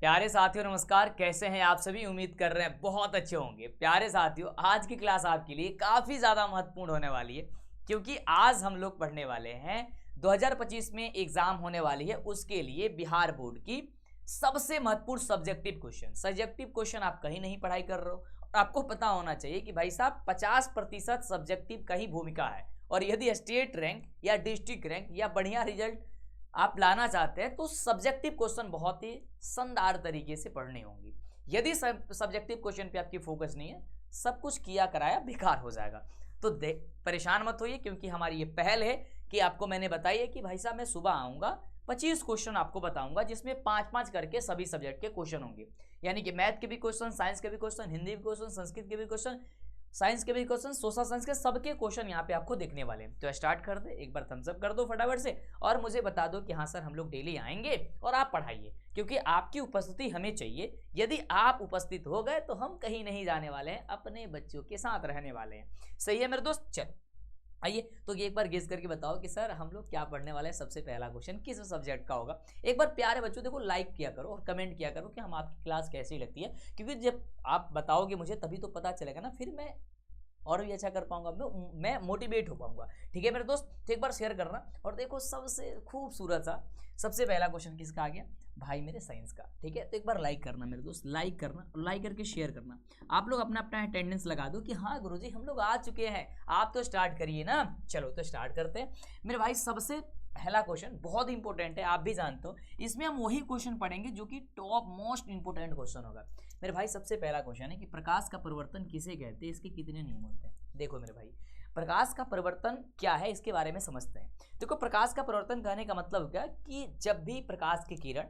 प्यारे साथियों नमस्कार। कैसे हैं आप सभी? उम्मीद कर रहे हैं बहुत अच्छे होंगे। प्यारे साथियों, आज की क्लास आपके लिए काफ़ी ज़्यादा महत्वपूर्ण होने वाली है, क्योंकि आज हम लोग पढ़ने वाले हैं 2025 में एग्ज़ाम होने वाली है, उसके लिए बिहार बोर्ड की सबसे महत्वपूर्ण सब्जेक्टिव क्वेश्चन आप कहीं नहीं पढ़ाई कर रहे हो। और आपको पता होना चाहिए कि भाई साहब 50% सब्जेक्टिव का ही भूमिका है, और यदि स्टेट रैंक या डिस्ट्रिक्ट रैंक या बढ़िया रिजल्ट आप लाना चाहते हैं तो सब्जेक्टिव क्वेश्चन बहुत ही शानदार तरीके से पढ़ने होंगे। यदि सब्जेक्टिव क्वेश्चन पे आपकी फोकस नहीं है, सब कुछ किया कराया बेकार हो जाएगा। तो परेशान मत होइए, क्योंकि हमारी ये पहल है कि आपको मैंने बताई है कि भाई साहब मैं सुबह आऊँगा, 25 क्वेश्चन आपको बताऊंगा, जिसमें 5-5 करके सभी सब्जेक्ट के क्वेश्चन होंगे। यानी कि मैथ के भी क्वेश्चन, साइंस के भी क्वेश्चन, हिंदी के क्वेश्चन, संस्कृत के भी क्वेश्चन, साइंस के भी क्वेश्चन, सोशल साइंस के सबके क्वेश्चन यहाँ पे आपको देखने वाले हैं। तो स्टार्ट कर दे, एक बार थम्स अप कर दो फटाफट से, और मुझे बता दो कि हाँ सर हम लोग डेली आएंगे और आप पढ़ाइए, क्योंकि आपकी उपस्थिति हमें चाहिए। यदि आप उपस्थित हो गए तो हम कहीं नहीं जाने वाले हैं, अपने बच्चों के साथ रहने वाले हैं। सही है मेरे दोस्त? चल आइए, तो ये एक बार गेस करके बताओ कि सर हम लोग क्या पढ़ने वाले हैं। सबसे पहला क्वेश्चन किस सब्जेक्ट का होगा? एक बार प्यारे बच्चों देखो, लाइक किया करो और कमेंट किया करो कि हम आपकी क्लास कैसी लगती है, क्योंकि जब आप बताओगे मुझे तभी तो पता चलेगा ना, फिर मैं और भी अच्छा कर पाऊंगा, मैं मोटिवेट हो पाऊंगा। ठीक है मेरे दोस्त? तो एक बार शेयर करना। और देखो सबसे खूबसूरत सा सबसे पहला क्वेश्चन किसका आ गया? भाई मेरे साइंस का। ठीक है, तो एक बार लाइक करना मेरे दोस्त, लाइक करना, लाइक करके शेयर करना। आप लोग अपना अपना अटेंडेंस लगा दो कि हाँ गुरुजी हम लोग आ चुके हैं। आप तो स्टार्ट करिए ना। चलो तो स्टार्ट करते हैं मेरे भाई। सबसे पहला क्वेश्चन बहुत इंपॉर्टेंट है, आप भी जानते हो। इसमें हम वही क्वेश्चन पढ़ेंगे जो कि टॉप मोस्ट इंपॉर्टेंट क्वेश्चन होगा मेरे भाई। सबसे पहला क्वेश्चन है कि प्रकाश का परिवर्तन किसे कहते हैं, इसके कितने नियम होते हैं? देखो मेरे भाई, प्रकाश का परिवर्तन क्या है इसके बारे में समझते हैं। देखो, प्रकाश का परिवर्तन कहने का मतलब क्या कि जब भी प्रकाश की किरण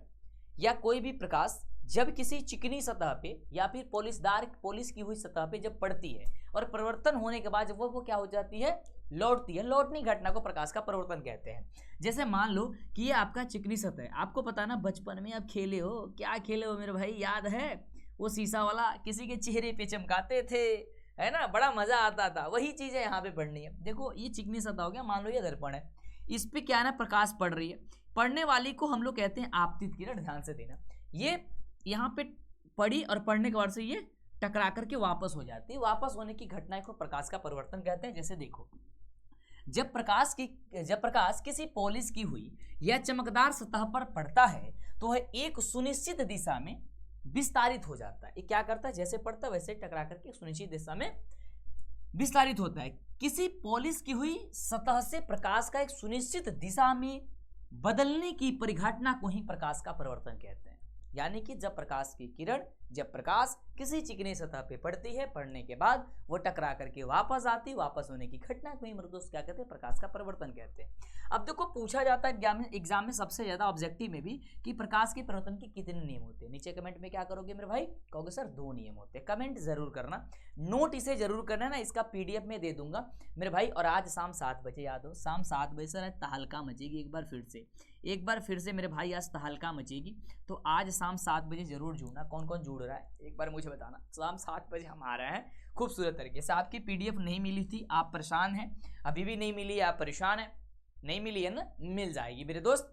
या कोई भी प्रकाश जब किसी चिकनी सतह पे या फिर पॉलिश की हुई सतह पे जब पड़ती है और परिवर्तन होने के बाद वो क्या हो जाती है? लौटती है। लौटनी घटना को प्रकाश का परिवर्तन कहते हैं। जैसे मान लो कि ये आपका चिकनी सतह है। आपको पता ना, बचपन में आप खेले हो, क्या खेले हो मेरे भाई, याद है? वो शीशा वाला किसी के चेहरे पे चमकाते थे, है ना, बड़ा मजा आता था। वही चीज है यहाँ पे पढ़नी है। देखो ये चिकनी सतह हो गया, मान लो ये दर्पण है, इस पे क्या है ना, प्रकाश पड़ रही है। पढ़ने वाली को हम लोग कहते हैं आपतित किरण। ध्यान से देना, ये यहाँ पे पड़ी और पढ़ने के बाद से ये टकरा करके वापस हो जाती है। वापस होने की घटना को प्रकाश का परिवर्तन कहते हैं। जैसे देखो, जब प्रकाश किसी पॉलिश की हुई या चमकदार सतह पर पड़ता है तो वह एक सुनिश्चित दिशा में विस्तारित हो जाता है। ये क्या करता है? जैसे पड़ता है वैसे टकरा करके सुनिश्चित दिशा में विस्तारित होता है। किसी पॉलिश की हुई सतह से प्रकाश का एक सुनिश्चित दिशा में बदलने की परिघटना को ही प्रकाश का परिवर्तन कहते हैं। यानी कि जब प्रकाश किसी चिकनी सतह पे पड़ती है, पड़ने के बाद वो टकरा करके वापस आती, वापस होने की घटना को ही मेरे दोस्त क्या कहते हैं? प्रकाश का परिवर्तन कहते हैं। अब देखो, पूछा जाता है एग्जाम में सबसे ज्यादा ऑब्जेक्टिव में भी कि प्रकाश के परिवर्तन के कितने नियम होते हैं। नीचे कमेंट में क्या करोगे मेरे भाई? कहोगे सर 2 नियम होते हैं। कमेंट जरूर करना, नोट इसे जरूर करना ना, इसका PDF में दे दूंगा मेरे भाई। और आज शाम 7 बजे, याद हो, शाम 7 बजे सर तहलका मचेगी। एक बार फिर से मेरे भाई आज तहलका मचेगी। तो आज शाम 7 बजे जरूर जुड़ना। कौन कौन जुड़ रहा है एक बार मुझे बताना। शाम 7 बजे हम आ रहे हैं खूबसूरत तरीके से। आपकी PDF नहीं मिली थी, आप परेशान हैं, अभी भी नहीं मिली, आप परेशान हैं, नहीं मिली है ना, मिल जाएगी मेरे दोस्त।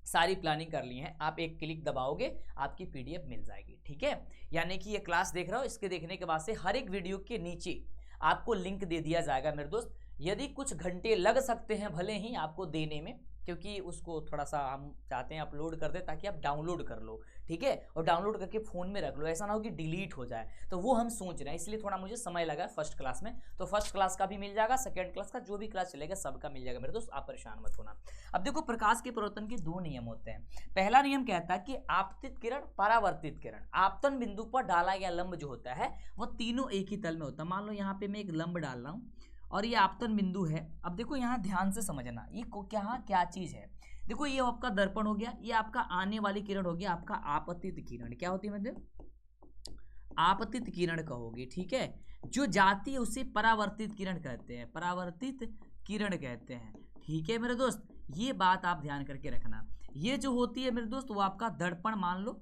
सारी प्लानिंग कर ली है, आप एक क्लिक दबाओगे आपकी PDF मिल जाएगी। ठीक है, यानी कि ये क्लास देख रहा हो, इसके देखने के बाद से हर एक वीडियो के नीचे आपको लिंक दे दिया जाएगा मेरे दोस्त। यदि कुछ घंटे लग सकते हैं भले ही आपको देने में, क्योंकि उसको थोड़ा सा हम चाहते हैं अपलोड कर दे ताकि आप डाउनलोड कर लो। ठीक है, और डाउनलोड करके फ़ोन में रख लो, ऐसा ना हो कि डिलीट हो जाए। तो वो हम सोच रहे हैं, इसलिए थोड़ा मुझे समय लगा फर्स्ट क्लास में। तो फर्स्ट क्लास का भी मिल जाएगा, सेकेंड क्लास का जो भी क्लास चलेगा सबका मिल जाएगा मेरे दोस्त, आप परेशान मत होना। अब देखो, प्रकाश के परिवर्तन के 2 नियम होते हैं। पहला नियम कहता है कि आपतित किरण, परावर्तित किरण। आपतन बिंदु पर डाला गया लंब जो होता है वो तीनों एक ही तल में होता है। मान लो यहाँ पे मैं एक लंब डाल रहा हूँ और ये आपतन बिंदु है। अब देखो यहाँ ध्यान से समझना, ये क्या चीज है। देखो, ये आपका दर्पण हो गया, ये आपका आने वाली किरण हो गया आपका आपतित किरण। क्या होती है मतलब? आपतित किरण कहोगे। ठीक है, जो जाती है उसे परावर्तित किरण कहते हैं, परावर्तित किरण कहते हैं। ठीक है मेरे दोस्त, ये बात आप ध्यान करके रखना। ये जो होती है मेरे दोस्त वो आपका दर्पण मान लो।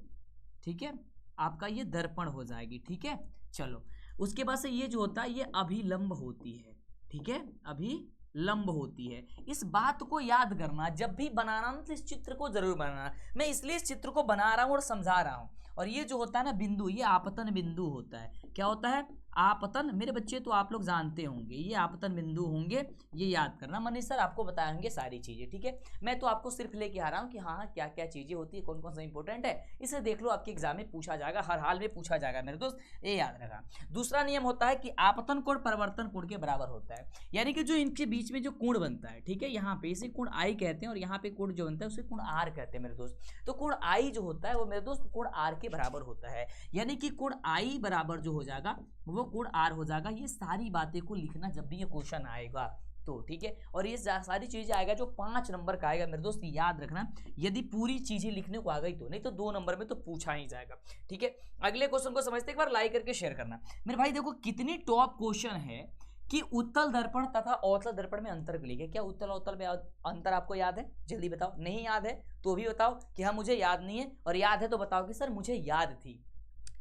ठीक है, आपका ये दर्पण हो जाएगी। ठीक है, चलो उसके बाद से ये जो होता है ये अभिलंब होती है। ठीक है, अभिलंब होती है। इस बात को याद करना, जब भी बनाना तो इस चित्र को जरूर बनाना। मैं इसलिए इस चित्र को बना रहा हूँ और समझा रहा हूँ, और ये जो होता है ना बिंदु, ये आपतन बिंदु होता है। क्या होता है? आपतन। मेरे बच्चे तो आप लोग जानते होंगे ये आपतन बिंदु होंगे, ये याद करना। मनीष सर आपको बताएंगे सारी चीजें, ठीक है। मैं तो आपको सिर्फ लेके आ रहा हूँ कि हाँ क्या क्या चीजें होती है, कौन कौन सा इंपॉर्टेंट है, इसे देख लो, आपके एग्जाम में पूछा जाएगा, हर हाल में पूछा जाएगा मेरे दोस्त, ये याद रखा। दूसरा नियम होता है कि आपतन कोण परिवर्तन कोण के बराबर होता है, यानी कि जो इनके बीच में जो कोण बनता है, ठीक है, यहाँ पे इसे कोण आई कहते हैं और यहाँ पे कोण जो बनता है उसे कोण आर कहते हैं मेरे दोस्त। तो कोण आई जो होता है वो मेरे दोस्त कोण आर के बराबर होता है, यानी कि कोण आई बराबर जो हो जाएगा वो कोण आर हो जाएगा। ये सारी बातें को लिखना जब भी ये क्वेश्चन आएगा तो, ठीक है। और ये सारी चीजें आएगा जो 5 नंबर का आएगा मेरे दोस्त, याद रखना, यदि पूरी चीजें लिखने को आ गई तो, नहीं तो 2 नंबर में तो पूछा ही जाएगा, ठीक है। अगले क्वेश्चन को समझते एक बार लाइक करके शेयर करना मेरे भाई। देखो कितनी टॉप क्वेश्चन है कि उत्तल दर्पण तथा अवतल दर्पण में अंतर लिखे। क्या उत्तल अवतल में अंतर आपको याद है? जल्दी बताओ। नहीं याद है तो भी बताओ कि हाँ मुझे याद नहीं है, और याद है तो बताओ कि सर मुझे याद थी।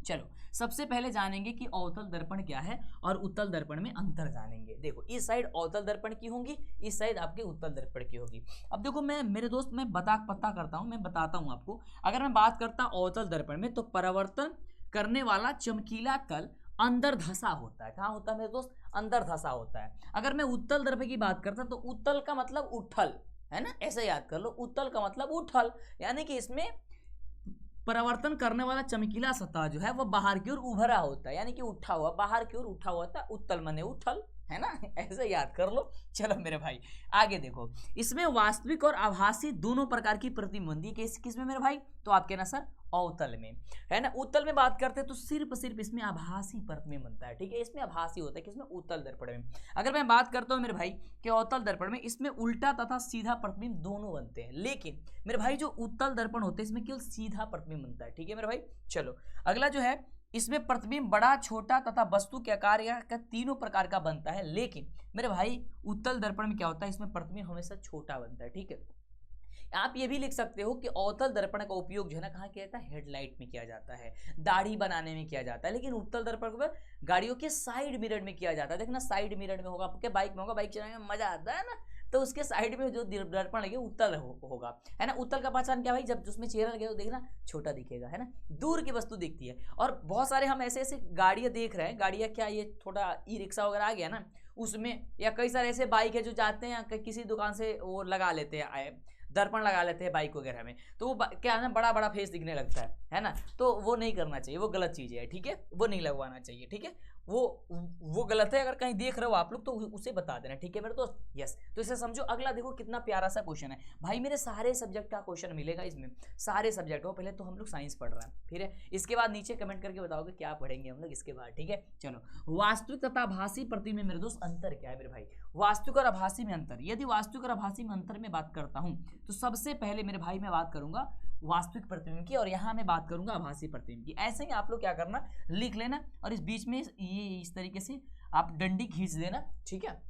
चलो सबसे पहले जानेंगे कि अवतल दर्पण क्या है और उत्तल दर्पण में अंतर जानेंगे। देखो इस साइड अवतल दर्पण की होंगी, इस साइड आपके उत्तल दर्पण की होगी। अब देखो मैं मेरे दोस्त मैं पता करता हूं, मैं बताता हूं आपको। अगर मैं बात करता हूं अवतल दर्पण में तो परावर्तन करने वाला चमकीला तल अंदर धसा होता है। कहाँ होता है मेरे दोस्त? अंदर धसा होता है। अगर मैं उत्तल दर्पण की बात करता तो उत्तल का मतलब उठल, है ना, ऐसे याद कर लो, उत्तल का मतलब उठल, यानी कि इसमें परावर्तन करने वाला चमकीला सतह जो है वो बाहर की ओर उभरा होता है, यानी कि उठा हुआ, बाहर की ओर उठा हुआ था, उत्तल माने उठल, है ना, ऐसे याद कर लो। चलो मेरे भाई आगे देखो, इसमें वास्तविक और आभासी दोनों प्रकार की प्रतिबिंब बनती है। किस में मेरे भाई? तो आप कहना सर अवतल में, है ना। उत्तल में बात करते हैं तो सिर्फ इसमें आभासी प्रतिबिंब बनता है, ठीक है, इसमें आभासी होता है। किसमें? उत्तल दर्पण में। अगर मैं बात करता हूं मेरे भाई कि अवतल दर्पण में इसमें उल्टा तथा सीधा प्रतिबिंब दोनों बनते हैं, लेकिन मेरे भाई जो उत्तल दर्पण होते हैं इसमें केवल सीधा प्रतिबिंब बनता है, ठीक है मेरे भाई। चलो अगला जो है, इसमें प्रतिबिंब बड़ा, छोटा तथा वस्तु के आकार या तीनों प्रकार का बनता है, लेकिन मेरे भाई उत्तल दर्पण में क्या होता है, इसमें प्रतिबिंब हमेशा छोटा बनता है, ठीक है। आप ये भी लिख सकते हो कि अवतल दर्पण का उपयोग जो है ना कहाँ किया जाता है? हेडलाइट में किया जाता है, दाढ़ी बनाने में किया जाता है, लेकिन उत्तल दर्पण को गाड़ियों के साइड मिरर में किया जाता है। देखना साइड मिरर में होगा, आपके बाइक में होगा, बाइक चलाने में मजा आता है ना, तो उसके साइड में जो दर्पण लगे उत्तल होगा, है ना। उत्तल का पहचान क्या भाई? जब उसमें चेहरा लगे तो देखना छोटा दिखेगा, है ना, दूर की वस्तु दिखती है। और बहुत सारे हम ऐसे ऐसे गाड़ियां देख रहे हैं, गाड़ियां क्या ये थोड़ा ई रिक्शा वगैरह आ गया ना उसमें, या कई सारे ऐसे बाइक है जो जाते हैं किसी दुकान से वो लगा लेते हैं, दर्पण लगा लेते हैं बाइक वगैरह में, तो वो क्या है ना बड़ा बड़ा फेस दिखने लगता है ना, तो वो नहीं करना चाहिए, वो गलत चीज़ है, ठीक है, वो नहीं लगवाना चाहिए, ठीक है, वो गलत है। अगर कहीं देख रहे हो आप लोग तो उसे बता देना, ठीक है मेरे दोस्त। यस, तो इसे समझो। अगला देखो कितना प्यारा सा क्वेश्चन है भाई, मेरे सारे सब्जेक्ट का क्वेश्चन मिलेगा इसमें, सारे सब्जेक्ट हो। पहले तो हम लोग साइंस पढ़ रहे हैं, फिर है इसके बाद नीचे कमेंट करके बताओगे क्या पढ़ेंगे हम लोग इसके बाद, ठीक है। चलो वास्तविक तथा आभासी प्रतिबिंब में मेरे दोस्त अंतर क्या है मेरे भाई? वास्तविक और आभासी में अंतर। यदि वास्तविक और आभासी में अंतर में बात करता हूं तो सबसे पहले मेरे भाई मैं बात करूंगा वास्तविक प्रतिबिंब की, और यहाँ मैं बात करूंगा आभासी प्रतिबिंब की। ऐसे ही आप लोग क्या करना, लिख लेना, और इस बीच में ये इस तरीके से आप डंडी खींच देना, ठीक है,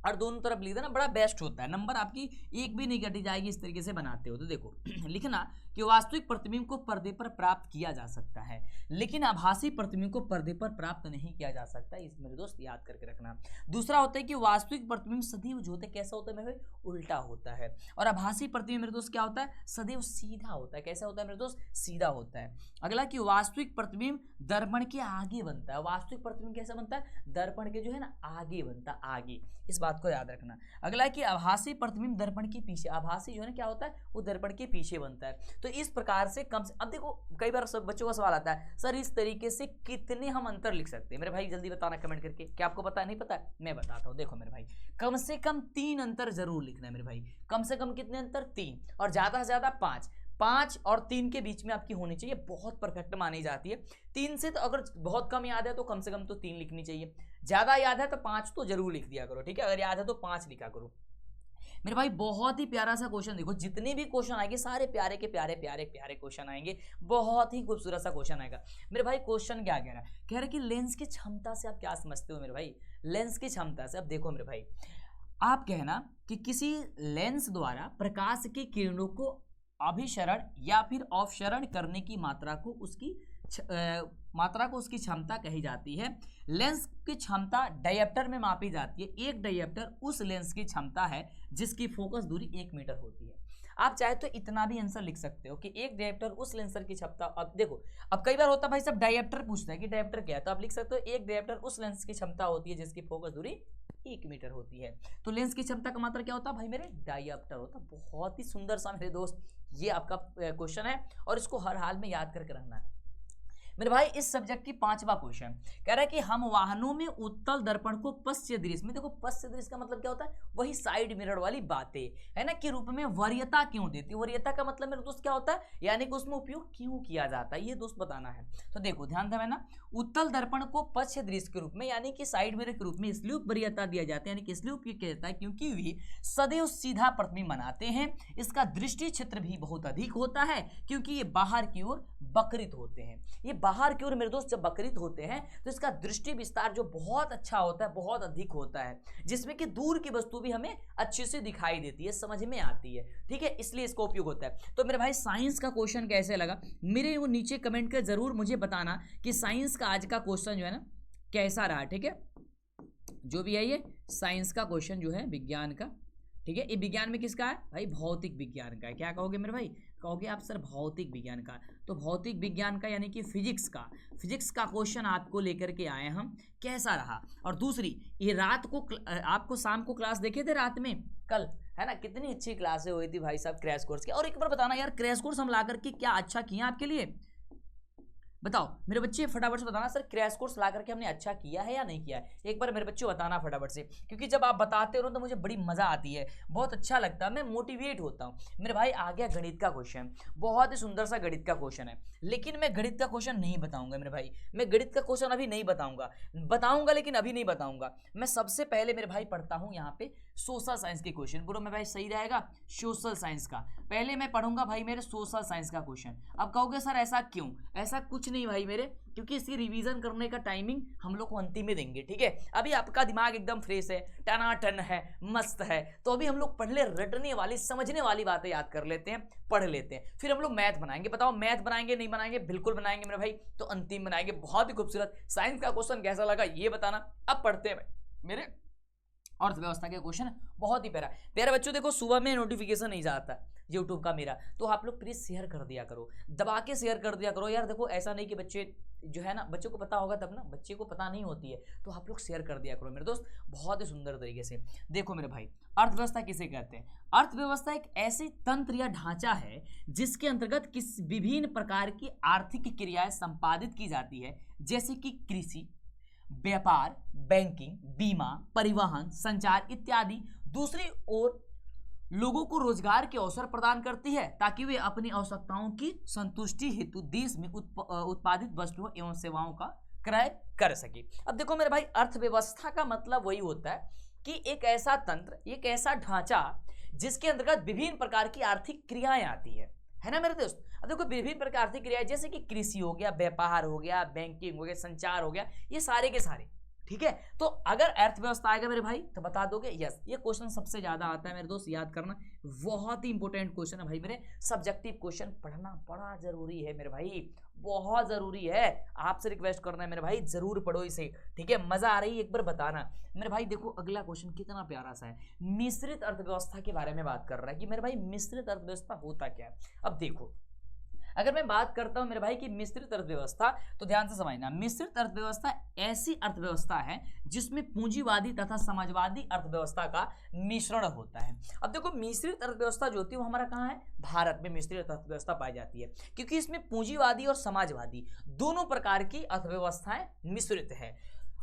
और दोनों तरफ लिख देना, बड़ा बेस्ट होता है, नंबर आपकी एक भी नहीं कटी जाएगी इस तरीके से बनाते हो तो। देखो लिखना कि वास्तविक प्रतिबिंब को पर्दे पर प्राप्त किया जा सकता है, लेकिन आभासी प्रतिबिंब को पर्दे पर प्राप्त नहीं किया जा सकता, इस मेरे दोस्त याद करके रखना। दूसरा होता है कि वास्तविक प्रतिबिंब सदैव जो होता है कैसा होता है मेरे भाई? उल्टा होता है, और आभासी प्रतिबिंब मेरे दोस्त क्या होता है? सदैव सीधा होता है। कैसा होता है मेरे दोस्त? सीधा होता है। अगला कि वास्तविक प्रतिबिंब दर्पण के आगे बनता है। वास्तविक प्रतिबिंब कैसा बनता है? दर्पण के जो है ना आगे बनता है, आगे, इस बात को याद रखना। अगला कि आभासी प्रतिबिंब दर्पण के पीछे। आभासी जो है ना क्या होता है? वो दर्पण के पीछे बनता है। तो इस प्रकार से कम से, अब देखो कई बार सब बच्चों का सवाल आता है, सर इस तरीके से कितने हम अंतर लिख सकते हैं? मेरे भाई जल्दी बताना कमेंट करके, क्या आपको पता है? नहीं पता है? मैं बताता हूँ। देखो मेरे भाई कम से कम 3 अंतर जरूर लिखना है मेरे भाई। कम से कम कितने अंतर? 3, और ज्यादा से ज्यादा 5। 5 और 3 के बीच में आपकी होनी चाहिए, बहुत परफेक्ट मानी जाती है। 3 से तो अगर बहुत कम याद है तो कम से कम तो 3 लिखनी चाहिए, ज्यादा याद है तो 5 तो जरूर लिख दिया करो, ठीक है। अगर याद है तो 5 लिखा करो मेरे भाई। बहुत ही प्यारा सा क्वेश्चन, देखो जितने भी क्वेश्चन आएंगे सारे प्यारे के प्यारे प्यारे प्यारे क्वेश्चन आएंगे, बहुत ही खूबसूरत सा क्वेश्चन आएगा मेरे भाई। क्वेश्चन क्या कह रहा है? कह रहा है कि लेंस की क्षमता से आप क्या समझते हो मेरे भाई? लेंस की क्षमता से अब देखो मेरे भाई, आप कहना कि किसी लेंस द्वारा प्रकाश की किरणों को अभिसरण या फिर अपसरण करने की मात्रा को उसकी क्षमता कही जाती है। लेंस की क्षमता डायप्टर में मापी जाती है। एक डायप्टर उस लेंस की क्षमता है जिसकी फोकस दूरी 1 मीटर होती है। आप चाहे तो इतना भी आंसर लिख सकते हो कि एक डायप्टर उस लेंसर की क्षमता। अब देखो, अब कई बार होता है भाई सब डायप्टर पूछता है कि डायप्टर क्या है, तो आप लिख सकते हो एक डायप्टर उस लेंस की क्षमता होती है जिसकी फोकस दूरी 1 मीटर होती है। तो लेंस की क्षमता का मात्रा क्या होता है भाई मेरे, डायप्टर होता है। बहुत ही सुंदर सा मेरे दोस्त ये आपका क्वेश्चन है और इसको हर हाल में याद करके रखना है मेरे भाई। इस सब्जेक्ट की 5वां क्वेश्चन कह रहा है कि हम वाहनों में उत्तल दर्पण को पश्च दृश्य में, देखो पश्च दृश्य का मतलब क्या होता है, वही साइड मिरर वाली बातें है ना, के रूप में वरीयता क्यों देती है। वरीयता का मतलब मेरे दोस्त क्या होता है, यानी कि उसमें उपयोग क्यों किया जाता है, ये दोस्त बताना है। तो देखो ध्यान देना ना, उत्तल दर्पण को पश्च दृश्य के रूप में यानी कि साइड मिरर के रूप में इसलिए वरीयता दिया जाता है, यानी कि इसलिए उपयोग किया जाता है क्योंकि वे सदैव सीधा प्रतिबिंब बनाते हैं। इसका दृष्टि क्षेत्र भी बहुत अधिक होता है क्योंकि ये बाहर की ओर बकरित होते हैं। ये बाहर की ओर मेरे दोस्त जब बकरित होते हैं तो इसका दृष्टि विस्तार जो बहुत अच्छा होता है, बहुत अधिक होता है, जिसमें कि दूर की वस्तु भी हमें अच्छे से दिखाई देती है, समझ में आती है, ठीक है, इसलिए इसका उपयोग होता है। तो मेरे भाई साइंस का क्वेश्चन कैसे लगा मेरे वो नीचे कमेंट कर जरूर मुझे बताना कि साइंस का आज का क्वेश्चन जो है ना कैसा रहा, ठीक है। जो भी है ये साइंस का क्वेश्चन जो है विज्ञान का, ठीक है, ये विज्ञान में किसका है भाई, भौतिक विज्ञान का है। क्या कहोगे मेरे भाई, कहोगे आप सर भौतिक विज्ञान का, तो भौतिक विज्ञान का यानी कि फिजिक्स का क्वेश्चन आपको लेकर के आए हम, कैसा रहा। और दूसरी, ये रात को आपको शाम को क्लास देखे थे रात में कल, है ना, कितनी अच्छी क्लासें हुई थी भाई साहब क्रैश कोर्स की। और एक बार बताना यार, क्रैश कोर्स हम ला करके क्या अच्छा किया आपके लिए, बताओ मेरे बच्चे फटाफट से बताना, सर क्रैश कोर्स ला करके हमने अच्छा किया है या नहीं किया है, एक बार मेरे बच्चों बताना फटाफट से, क्योंकि जब आप बताते हो तो मुझे बड़ी मजा आती है, बहुत अच्छा लगता है, मैं मोटिवेट होता हूँ मेरे भाई। आ गया गणित का क्वेश्चन, बहुत ही सुंदर सा गणित का क्वेश्चन है, लेकिन मैं गणित का क्वेश्चन नहीं बताऊंगा मेरे भाई, मैं गणित का क्वेश्चन अभी नहीं बताऊंगा लेकिन अभी नहीं बताऊंगा। मैं सबसे पहले मेरे भाई पढ़ता हूँ यहाँ पे सोशल साइंस के क्वेश्चन, बोलो मेरे भाई सही रहेगा, सोशल साइंस का पहले मैं पढ़ूंगा भाई मेरे सोशल साइंस का क्वेश्चन। अब कहोगे सर ऐसा क्यों, ऐसा कुछ नहीं भाई मेरे, क्योंकि इसकी रिवीजन करने का टाइमिंग हम लोग को अंतिम में देंगे, ठीक है। अभी आपका दिमाग एकदम फ्रेश है, टनाटन है, मस्त है, तो अभी हम लोग पढ़ले रटने वाली समझने वाली बातें याद कर लेते हैं, पढ़ लेते हैं, फिर हम लोग मैथ बनाएंगे। बताओ मैथ बनाएंगे नहीं बनाएंगे, बिल्कुल बनाएंगे मेरे भाई, तो अंतिम बनाएंगे, बहुत ही खूबसूरत। साइंस का क्वेश्चन कैसा लगा ये बताना। अब पढ़ते हैं मेरे अर्थव्यवस्था के क्वेश्चन, बहुत ही प्यारे बच्चों। देखो सुबह में नोटिफिकेशन नहीं जाता यूट्यूब का मेरा, तो आप लोग प्लीज शेयर कर दिया करो, दबा के शेयर कर दिया करो यार। देखो ऐसा नहीं कि बच्चे जो है ना, बच्चों को पता होगा तब ना, बच्चे को पता नहीं होती है, तो आप लोग शेयर कर दिया करो मेरे दोस्त, बहुत ही सुंदर तरीके से। देखो मेरे भाई, अर्थव्यवस्था किसे कहते हैं, अर्थव्यवस्था एक ऐसी तंत्र या ढांचा है जिसके अंतर्गत किस विभिन्न प्रकार की आर्थिक क्रियाएं संपादित की जाती है, जैसे कि कृषि, व्यापार, बैंकिंग, बीमा, परिवहन, संचार इत्यादि। दूसरी ओर लोगों को रोजगार के अवसर प्रदान करती है ताकि वे अपनी आवश्यकताओं की संतुष्टि हेतु देश में उत्पादित वस्तुओं एवं सेवाओं का क्रय कर सके। अब देखो मेरे भाई, अर्थव्यवस्था का मतलब वही होता है कि एक ऐसा तंत्र, एक ऐसा ढांचा जिसके अंतर्गत विभिन्न प्रकार की आर्थिक क्रियाएं आती है ना मेरे दोस्त। अब देखो विभिन्न प्रकार की आर्थिक क्रियाएं जैसे कि कृषि हो गया, व्यापार हो गया, बैंकिंग हो गया, संचार हो गया, ये सारे के सारे, ठीक है। तो अगर अर्थव्यवस्था आएगा मेरे भाई तो बता दोगे यस, ये क्वेश्चन सबसे ज्यादा आता है मेरे दोस्त, याद करना, बहुत ही इंपॉर्टेंट क्वेश्चन है भाई मेरे। सब्जेक्टिव क्वेश्चन पढ़ना बड़ा जरूरी है मेरे भाई, बहुत जरूरी है, आपसे रिक्वेस्ट करना है मेरे भाई, जरूर पढ़ो इसे, ठीक है। मजा आ रही है एक बार बताना मेरे भाई। देखो अगला क्वेश्चन कितना प्यारा सा है, मिश्रित अर्थव्यवस्था के बारे में बात कर रहा है कि मेरे भाई मिश्रित अर्थव्यवस्था होता क्या है। अब देखो अगर मैं बात करता हूं मेरे भाई की मिश्रित अर्थव्यवस्था, तो ध्यान से समझना, मिश्रित अर्थव्यवस्था ऐसी अर्थव्यवस्था है जिसमें पूंजीवादी तथा समाजवादी अर्थव्यवस्था का मिश्रण होता है। अब देखो मिश्रित अर्थव्यवस्था जो होती है वो हमारा कहाँ है, भारत में मिश्रित अर्थव्यवस्था पाई जाती है, क्योंकि इसमें पूंजीवादी और समाजवादी दोनों प्रकार की अर्थव्यवस्थाएं मिश्रित है।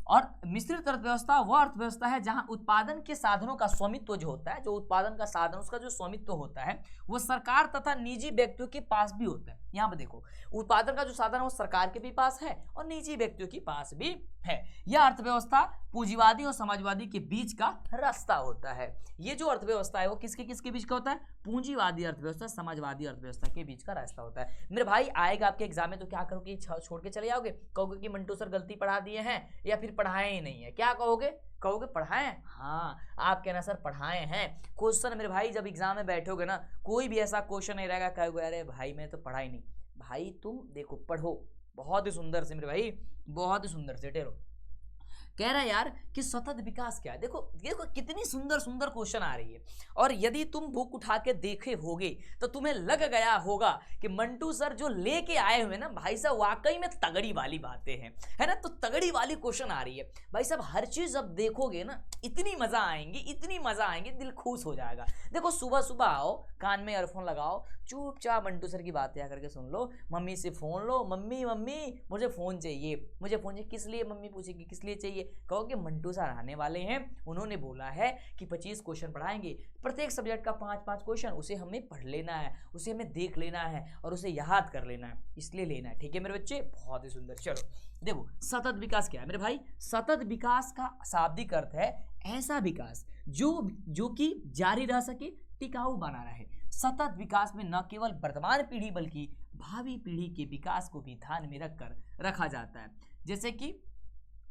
और मिश्रित अर्थव्यवस्था वह अर्थव्यवस्था है जहां उत्पादन के साधनों का स्वामित्व जो होता है, जो उत्पादन का साधन उसका जो स्वामित्व होता है वो सरकार तथा निजी व्यक्तियों के पास भी होता है। यहाँ पे देखो उत्पादन का जो साधन है वो सरकार के भी पास है और निजी व्यक्तियों के पास भी है। यह अर्थव्यवस्था पूंजीवादी और समाजवादी के बीच का रास्ता होता है। ये जो अर्थव्यवस्था है वो किसके किसके बीच का होता है, पूंजीवादी अर्थव्यवस्था, समाजवादी अर्थव्यवस्था के बीच का रास्ता होता है। मेरे भाई आएगा आपके एग्जाम में तो क्या करोगे, छोड़ के चले जाओगे, कहोगे कि मंटू सर गलती पढ़ा दिए हैं या फिर पढ़ाए ही नहीं है, क्या कहोगे, कहोगे पढ़ाए, हाँ आप कहना सर पढ़ाए हैं। क्वेश्चन मेरे भाई जब एग्जाम में बैठोगे ना, कोई भी ऐसा क्वेश्चन नहीं रहेगा कहोगे अरे भाई मैं तो पढ़ा ही नहीं। भाई तुम देखो पढ़ो बहुत ही सुंदर से मेरे भाई, बहुत ही सुंदर से टेरो। कह रहा है यार कि सतत विकास क्या है। देखो देखो कितनी सुंदर सुंदर क्वेश्चन आ रही है, और यदि तुम बुक उठा के देखे होगे तो तुम्हें लग गया होगा कि मंटू सर जो लेके आए हुए ना भाई साहब वाकई में तगड़ी वाली बातें हैं, है ना। तो तगड़ी वाली क्वेश्चन आ रही है भाई साहब, हर चीज अब देखोगे ना इतनी मजा आएंगी, इतनी मजा आएंगी, दिल खुश हो जाएगा। देखो सुबह सुबह आओ, कान में ईयरफोन लगाओ, चुपचाप मंटू सर की बातें आकर के सुन लो, मम्मी से फोन लो, मम्मी मम्मी मुझे फोन चाहिए, मुझे फोन चाहिए। किस लिए मम्मी पूछेगी किस लिए चाहिए, कहोगे मंटू सर आने वाले हैं, उन्होंने बोला है कि 25 क्वेश्चन पढ़ाएंगे, प्रत्येक सब्जेक्ट का 5-5 क्वेश्चन, उसे हमें पढ़ लेना है, उसे हमें देख लेना है और उसे याद कर लेना है, इसलिए लेना है। ठीक है मेरे बच्चे, बहुत ही सुंदर। चलो देखो सतत विकास क्या है मेरे भाई, सतत विकास का शाब्दिक अर्थ है ऐसा विकास जो कि जारी रह सके, टिकाऊ बना रहे। सतत विकास में न केवल वर्तमान पीढ़ी बल्कि भावी पीढ़ी के विकास को भी ध्यान में रखकर रखा जाता है। जैसे कि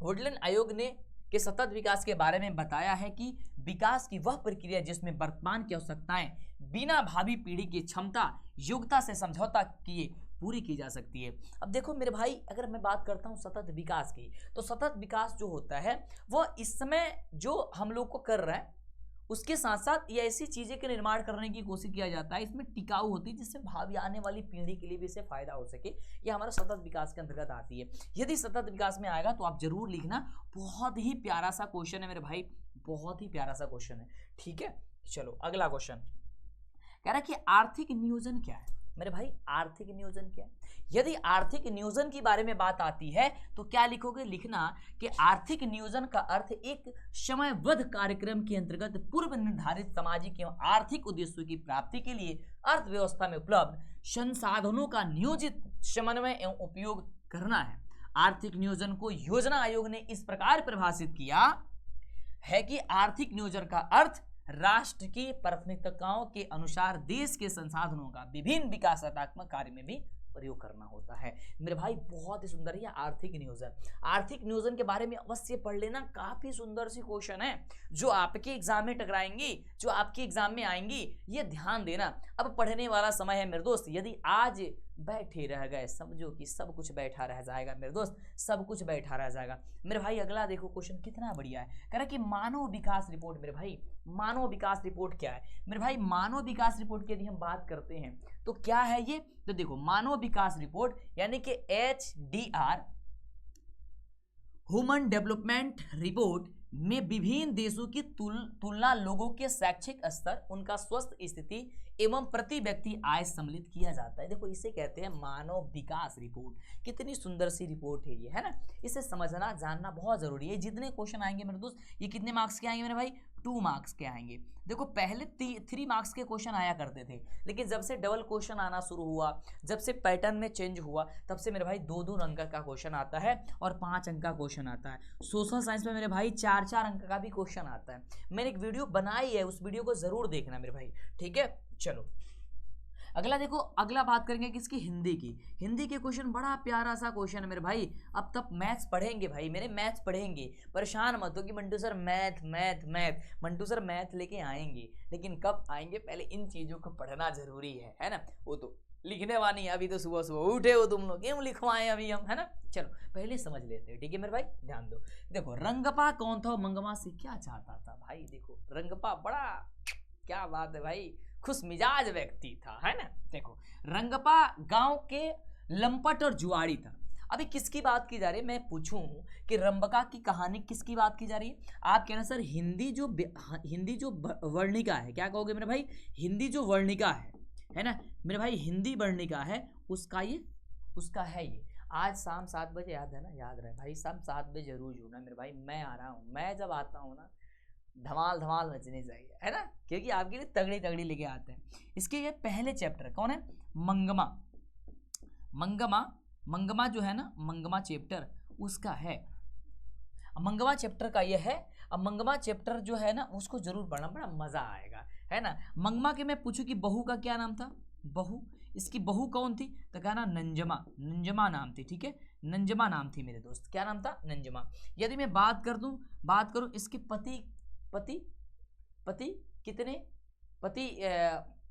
वुडलैंड आयोग ने के सतत विकास के बारे में बताया है कि विकास की वह प्रक्रिया जिसमें वर्तमान की आवश्यकताएं बिना भावी पीढ़ी की क्षमता योग्यता से समझौता किए पूरी की जा सकती है। अब देखो मेरे भाई, अगर मैं बात करता हूँ सतत विकास की, तो सतत विकास जो होता है वह इस समय जो हम लोग को कर रहा है उसके साथ साथ ये ऐसी चीज़ें के निर्माण करने की कोशिश किया जाता है, इसमें टिकाऊ होती है जिससे भावी आने वाली पीढ़ी के लिए भी इससे फायदा हो सके। ये हमारा सतत विकास के अंतर्गत आती है। यदि सतत विकास में आएगा तो आप जरूर लिखना, बहुत ही प्यारा सा क्वेश्चन है मेरे भाई, बहुत ही प्यारा सा क्वेश्चन है। ठीक है, चलो अगला क्वेश्चन कह रहा है कि आर्थिक नियोजन क्या है मेरे भाई, आर्थिक नियोजन क्या है। यदि आर्थिक नियोजन की बारे में बात आती है तो क्या लिखोगे, लिखना कि आर्थिक नियोजन का अर्थ एक समयबद्ध कार्यक्रम के अंतर्गत पूर्व निर्धारित सामाजिक एवं आर्थिक उद्देश्यों की प्राप्ति के लिए अर्थव्यवस्था में उपलब्ध संसाधनों का नियोजित समन्वय एवं उपयोग करना है। आर्थिक नियोजन को योजना आयोग ने इस प्रकार परिभाषित किया है कि आर्थिक नियोजन का अर्थ राष्ट्र की प्राथमिकताओं के अनुसार देश के संसाधनों का विभिन्न विकासात्मक कार्य में भी प्रयोग करना होता है। मेरे भाई बहुत ही सुंदर है आर्थिक नियोजन। आर्थिक नियोजन के बारे में अवश्य पढ़ लेना, काफी सुंदर सी क्वेश्चन है जो आपके एग्जाम में टकराएंगी, जो आपके एग्जाम में आएंगी, ये ध्यान देना। अब पढ़ने वाला समय है मेरे दोस्त, यदि आज बैठे रह गए समझो कि सब कुछ बैठा रह जाएगा मेरे दोस्त, सब कुछ बैठा रह जाएगा। मेरे भाई अगला देखो क्वेश्चन कितना बढ़िया है, कह रहा है कि मानव विकास रिपोर्ट। मेरे भाई मानव विकास रिपोर्ट क्या है मेरे भाई, मानव विकास रिपोर्ट की यदि हम बात करते हैं तो क्या है ये, तो देखो मानव विकास रिपोर्ट यानी कि HDR ह्यूमन डेवलपमेंट रिपोर्ट में विभिन्न देशों की तुलना, लोगों के शैक्षिक स्तर, उनका स्वास्थ्य स्थिति एवं प्रति व्यक्ति आय सम्मिलित किया जाता है। देखो इसे कहते हैं मानव विकास रिपोर्ट। कितनी सुंदर सी रिपोर्ट है ये, है ना। इसे समझना जानना बहुत जरूरी है। जितने क्वेश्चन आएंगे मेरे दोस्त, ये कितने मार्क्स के आएंगे मेरे भाई, 2 मार्क्स के आएंगे। देखो पहले 3 मार्क्स के क्वेश्चन आया करते थे, लेकिन जब से डबल क्वेश्चन आना शुरू हुआ, जब से पैटर्न में चेंज हुआ, तब से मेरे भाई 2-2 अंक का क्वेश्चन आता है और 5 अंक का क्वेश्चन आता है। सोशल साइंस में मेरे भाई 4-4 अंक का भी क्वेश्चन आता है। मैंने एक वीडियो बनाई है, उस वीडियो को जरूर देखना मेरे भाई, ठीक है। चलो अगला देखो, अगला बात करेंगे किसकी, हिंदी की। हिंदी के क्वेश्चन बड़ा प्यारा सा क्वेश्चन है मेरे भाई। अब तक मैथ्स पढ़ेंगे भाई, मेरे मैथ्स पढ़ेंगे, परेशान मत हो कि Mantu sir math math math. Mantu sir math लेके आएंगे, लेकिन कब आएंगे, पहले इन चीज़ों को पढ़ना जरूरी है ना। वो तो लिखने वाली अभी तो सुबह सुबह उठे हो तुम लोग, क्यों लिखवाएं अभी हम, है ना। चलो पहले समझ लेते हैं, ठीक है मेरे भाई, ध्यान दो। देखो रंगपा कौन था, मंगमा से क्या चाहता था भाई। देखो रंगपा बड़ा, क्या बात है भाई, खुश मिजाज व्यक्ति था, है ना। देखो रंगपा गांव के लंपट और जुआड़ी था। अभी किसकी बात की जा रही है, मैं पूछूं कि रंगपा की कहानी किसकी बात की जा रही है। आप कहना सर हिंदी जो वर्णिका है, क्या कहोगे मेरे भाई, हिंदी जो वर्णिका है ना मेरे भाई, हिंदी वर्णिका है उसका है ये। आज शाम 7 बजे, याद है ना, याद रहे भाई, शाम 7 बजे जरूर जुड़ना मेरे भाई। मैं आ रहा हूँ, मैं जब आता हूँ ना धमाल धमाल मचनी चाहिए, है ना, क्योंकि आपके लिए तगड़ी तगड़ी लेके आते हैं। इसके ये पहले चैप्टर कौन है, मंगमा। मंगमा जो है ना, मंगमा चैप्टर उसका है, मंगमा चैप्टर का ये है। अब मंगमा चैप्टर जो है ना उसको जरूर पढ़ना, बड़ा मजा आएगा, है ना। मंगमा के मैं पूछूं कि बहू का क्या नाम था, बहू, इसकी बहू कौन थी, तो क्या नाम, नंजमा नाम थी, ठीक है, नंजमा नाम थी मेरे दोस्त, क्या नाम था, नंजमा। यदि मैं बात करूं इसके पति कितने, पति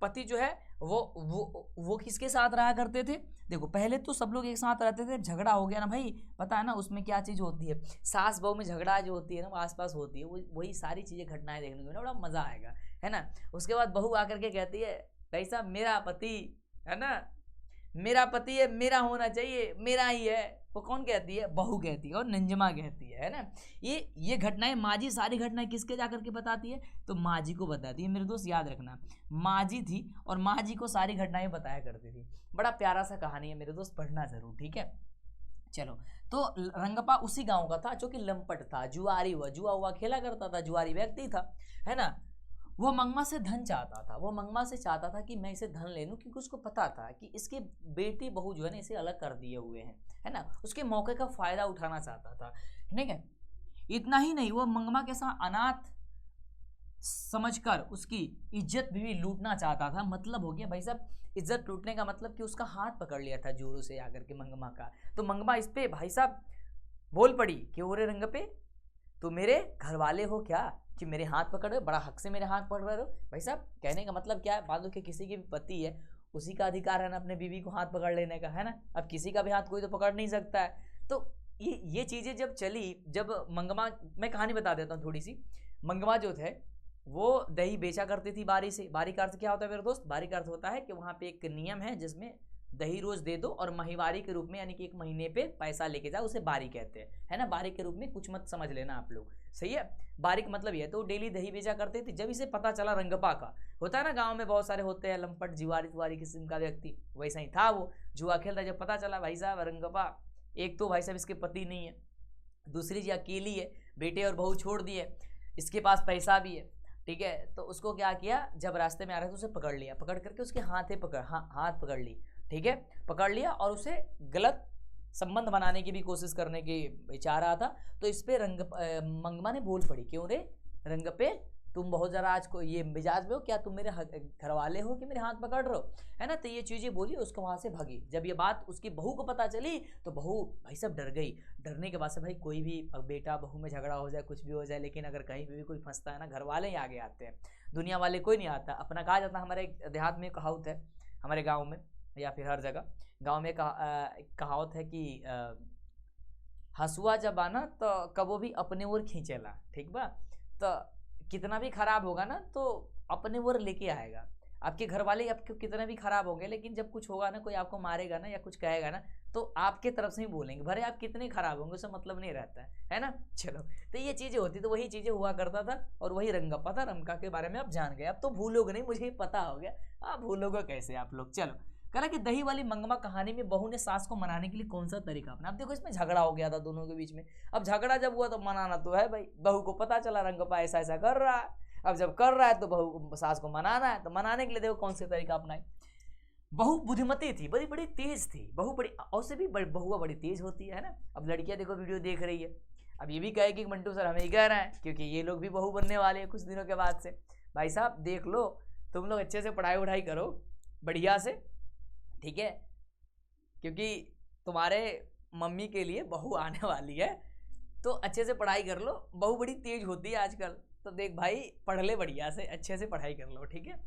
पति जो है वो किसके साथ रहा करते थे? देखो पहले तो सब लोग एक साथ रहते थे, झगड़ा हो गया ना भाई, पता है ना उसमें क्या चीज़ होती है, सास बहू में झगड़ा जो होती है ना वो आसपास होती है, वही सारी चीज़ें घटनाएं देखने को मिलें, बड़ा मज़ा आएगा, है ना। उसके बाद बहू आकर के कहती है भाई साहब मेरा पति है ना, मेरा पति है, मेरा होना चाहिए, मेरा ही है। वो कौन कहती है? बहू कहती है और नंजमा कहती है ना। ये घटनाएं माँ जी, सारी घटनाएं किसके जाकर के बताती है? तो माँ जी को बताती है। मेरे दोस्त याद रखना, माँ जी थी और माँ जी को सारी घटनाएं बताया करती थी। बड़ा प्यारा सा कहानी है मेरे दोस्त, पढ़ना जरूर, ठीक है। चलो, तो रंगप्पा उसी गांव का था जो कि लंपट था, जुआ हुआ खेला करता था, जुआरी व्यक्ति था, है ना। वो मंगमा से धन चाहता था, वो मंगमा से चाहता था कि मैं इसे धन ले लूं, क्योंकि उसको पता था कि इसके बेटी बहू जो है ना इसे अलग कर दिए हुए हैं, है ना। उसके मौके का फायदा उठाना चाहता था, ठीक है। इतना ही नहीं, वो मंगमा के साथ अनाथ समझकर उसकी इज्जत भी लूटना चाहता था। मतलब हो गया भाई साहब, इज्जत लूटने का मतलब कि उसका हाथ पकड़ लिया था जोरों से आकर के मंगमा का। तो मंगमा इस पे भाई साहब बोल पड़ी कि ओरे रंग पे, तो मेरे घर वाले हो क्या कि मेरे हाथ पकड़ रहे हो, बड़ा हक से मेरे हाथ पकड़ रहे हो। भाई साहब कहने का मतलब क्या है? मान लो कि किसी की भी पति है, उसी का अधिकार है ना अपने बीवी को हाथ पकड़ लेने का, है ना। अब किसी का भी हाथ कोई तो पकड़ नहीं सकता है। तो ये चीज़ें जब चली, जब मंगमा, मैं कहानी बता देता हूँ थोड़ी सी। मंगमा जो थे वो दही बेचा करती थी बारी से। बारी का अर्थ क्या होता है मेरे दोस्त? बारी का अर्थ होता है कि वहाँ पे एक नियम है जिसमें दही रोज दे दो और महिवारी के रूप में, यानी कि एक महीने पे पैसा लेके जाओ, उसे बारी कहते हैं, है ना। बारी के रूप में कुछ मत समझ लेना आप लोग, सही है। बारी का मतलब ये है। तो डेली दही बेचा करते थे। जब इसे पता चला रंगप्पा का, होता है ना गांव में बहुत सारे होते हैं लंपट जुआरी किस्म का व्यक्ति, वैसा ही था वो, जुआ खेलता। जब पता चला भाई साहब रंगप्पा, एक तो भाई साहब इसके पति नहीं है, दूसरी जी अकेली है, बेटे और बहू छोड़ दिए, इसके पास पैसा भी है, ठीक है। तो उसको क्या किया, जब रास्ते में आ रहा था उसे पकड़ लिया, पकड़ करके उसके हाथ पकड़ ली, ठीक है, पकड़ लिया और उसे गलत संबंध बनाने की भी कोशिश करने की चाह रहा था। तो इस पे मंगमा ने बोल पड़ी, क्यों रे रंग पे, तुम बहुत ज़रा आज को ये मिजाज में हो क्या, तुम मेरे घर वाले हो कि मेरे हाथ पकड़ रहे हो, है ना। तो ये चीज़ें बोली, उसको वहाँ से भागी। जब ये बात उसकी बहू को पता चली तो बहू भाई सब डर गई। डरने के बाद से भाई कोई भी बेटा बहू में झगड़ा हो जाए, कुछ भी हो जाए, लेकिन अगर कहीं भी कोई फंसता है ना, घर वाले ही आगे आते हैं, दुनिया वाले कोई नहीं आता अपना। कहा जाता है, हमारे देहात में कहावत है, हमारे गाँव में या फिर हर जगह गाँव में कहावत है कि हंसुआ जब आना तो कबो भी अपने ओर खींचेला, ठीक बा। तो कितना भी खराब होगा ना तो अपने ओर लेके आएगा। आपके घर वाले आपके कितना भी खराब होंगे, लेकिन जब कुछ होगा ना, कोई आपको मारेगा ना या कुछ कहेगा ना, तो आपके तरफ से ही बोलेंगे, भले आप कितने खराब होंगे, उससे मतलब नहीं रहता है ना। चलो, तो ये चीज़ें होती, तो वही चीज़ें हुआ करता था और वही रंगप्पा था। रंगप्पा के बारे में आप जान गए, अब तो भूलोगे नहीं, मुझे पता हो गया, आप भूलोगे कैसे आप लोग। चलो, कहा कि दही वाली मंगमा कहानी में बहू ने सास को मनाने के लिए कौन सा तरीका अपना। अब देखो इसमें झगड़ा हो गया था दोनों के बीच में। अब झगड़ा जब हुआ तो मनाना तो है भाई, बहू को पता चला रंगप्पा ऐसा ऐसा कर रहा है। अब जब कर रहा है तो बहू सास को मनाना है, तो मनाने के लिए देखो कौन से तरीका अपनाए। बहू बुद्धिमती थी, बड़ी बड़ी तेज थी बहू, बड़ी और से भी बहुआ बड़ी तेज होती है ना। अब लड़कियां देखो वीडियो देख रही है, अब ये भी कहे कि मंटू सर हमें ही कह रहे हैं, क्योंकि ये लोग भी बहू बनने वाले हैं कुछ दिनों के बाद से। भाई साहब देख लो, तुम लोग अच्छे से पढ़ाई वढ़ाई करो बढ़िया से, ठीक है, क्योंकि तुम्हारे मम्मी के लिए बहू आने वाली है, तो अच्छे से पढ़ाई कर लो। बहू बड़ी तेज होती है आजकल, तो देख भाई पढ़ ले बढ़िया से, अच्छे से पढ़ाई कर लो, ठीक है।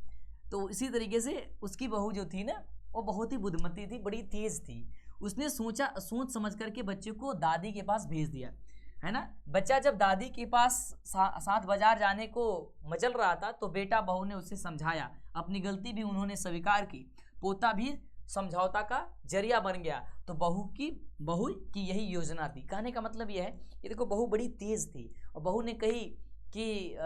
तो इसी तरीके से उसकी बहू जो थी ना, वो बहुत ही बुद्धिमती थी, बड़ी तेज थी। उसने सोच समझ करके बच्चे को दादी के पास भेज दिया, है ना। बच्चा जब दादी के पास साथ बाजार जाने को मचल रहा था, तो बेटा बहू ने उसे समझाया, अपनी गलती भी उन्होंने स्वीकार की, पोता भी समझौता का जरिया बन गया। तो बहू की यही योजना थी। कहने का मतलब यह है, ये देखो बहू बड़ी तेज थी और बहू ने कही कि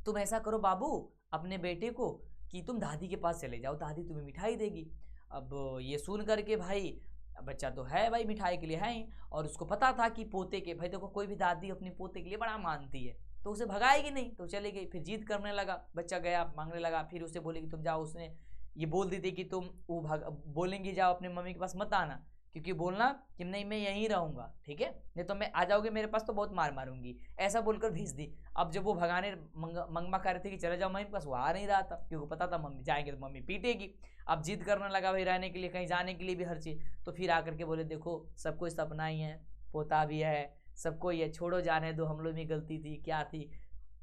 तुम ऐसा करो बाबू अपने बेटे को कि तुम दादी के पास चले जाओ, दादी तुम्हें मिठाई देगी। अब ये सुन करके भाई, बच्चा तो है भाई मिठाई के लिए है ही, और उसको पता था कि पोते के, भाई देखो कोई भी दादी अपने पोते के लिए बड़ा मानती है, तो उसे भगाएगी नहीं, तो चली गई। फिर जिद करने लगा, बच्चा गया मांगने लगा, फिर उसे बोले कि तुम जाओ। उसने ये बोल दी थी कि तुम वो बोलेंगी जाओ अपने मम्मी के पास मत आना, क्योंकि बोलना कि नहीं मैं यहीं रहूँगा, ठीक है, नहीं तो मैं आ जाओगे मेरे पास तो बहुत मार मारूंगी, ऐसा बोलकर भेज दी। अब जब वो भगाने मंगमा कर रही थी कि चले जाओ मम्मी के पास, वो आ नहीं रहा था, क्योंकि पता था मम्मी जाएंगे तो मम्मी पीटेगी। अब जिद करने लगा भाई रहने के लिए, कहीं जाने के लिए भी, हर चीज़। तो फिर आकर के बोले देखो सब कुछ सपना ही है, पोता भी है, सबको ये छोड़ो, जाने दो, हम लोग में गलती थी, क्या थी,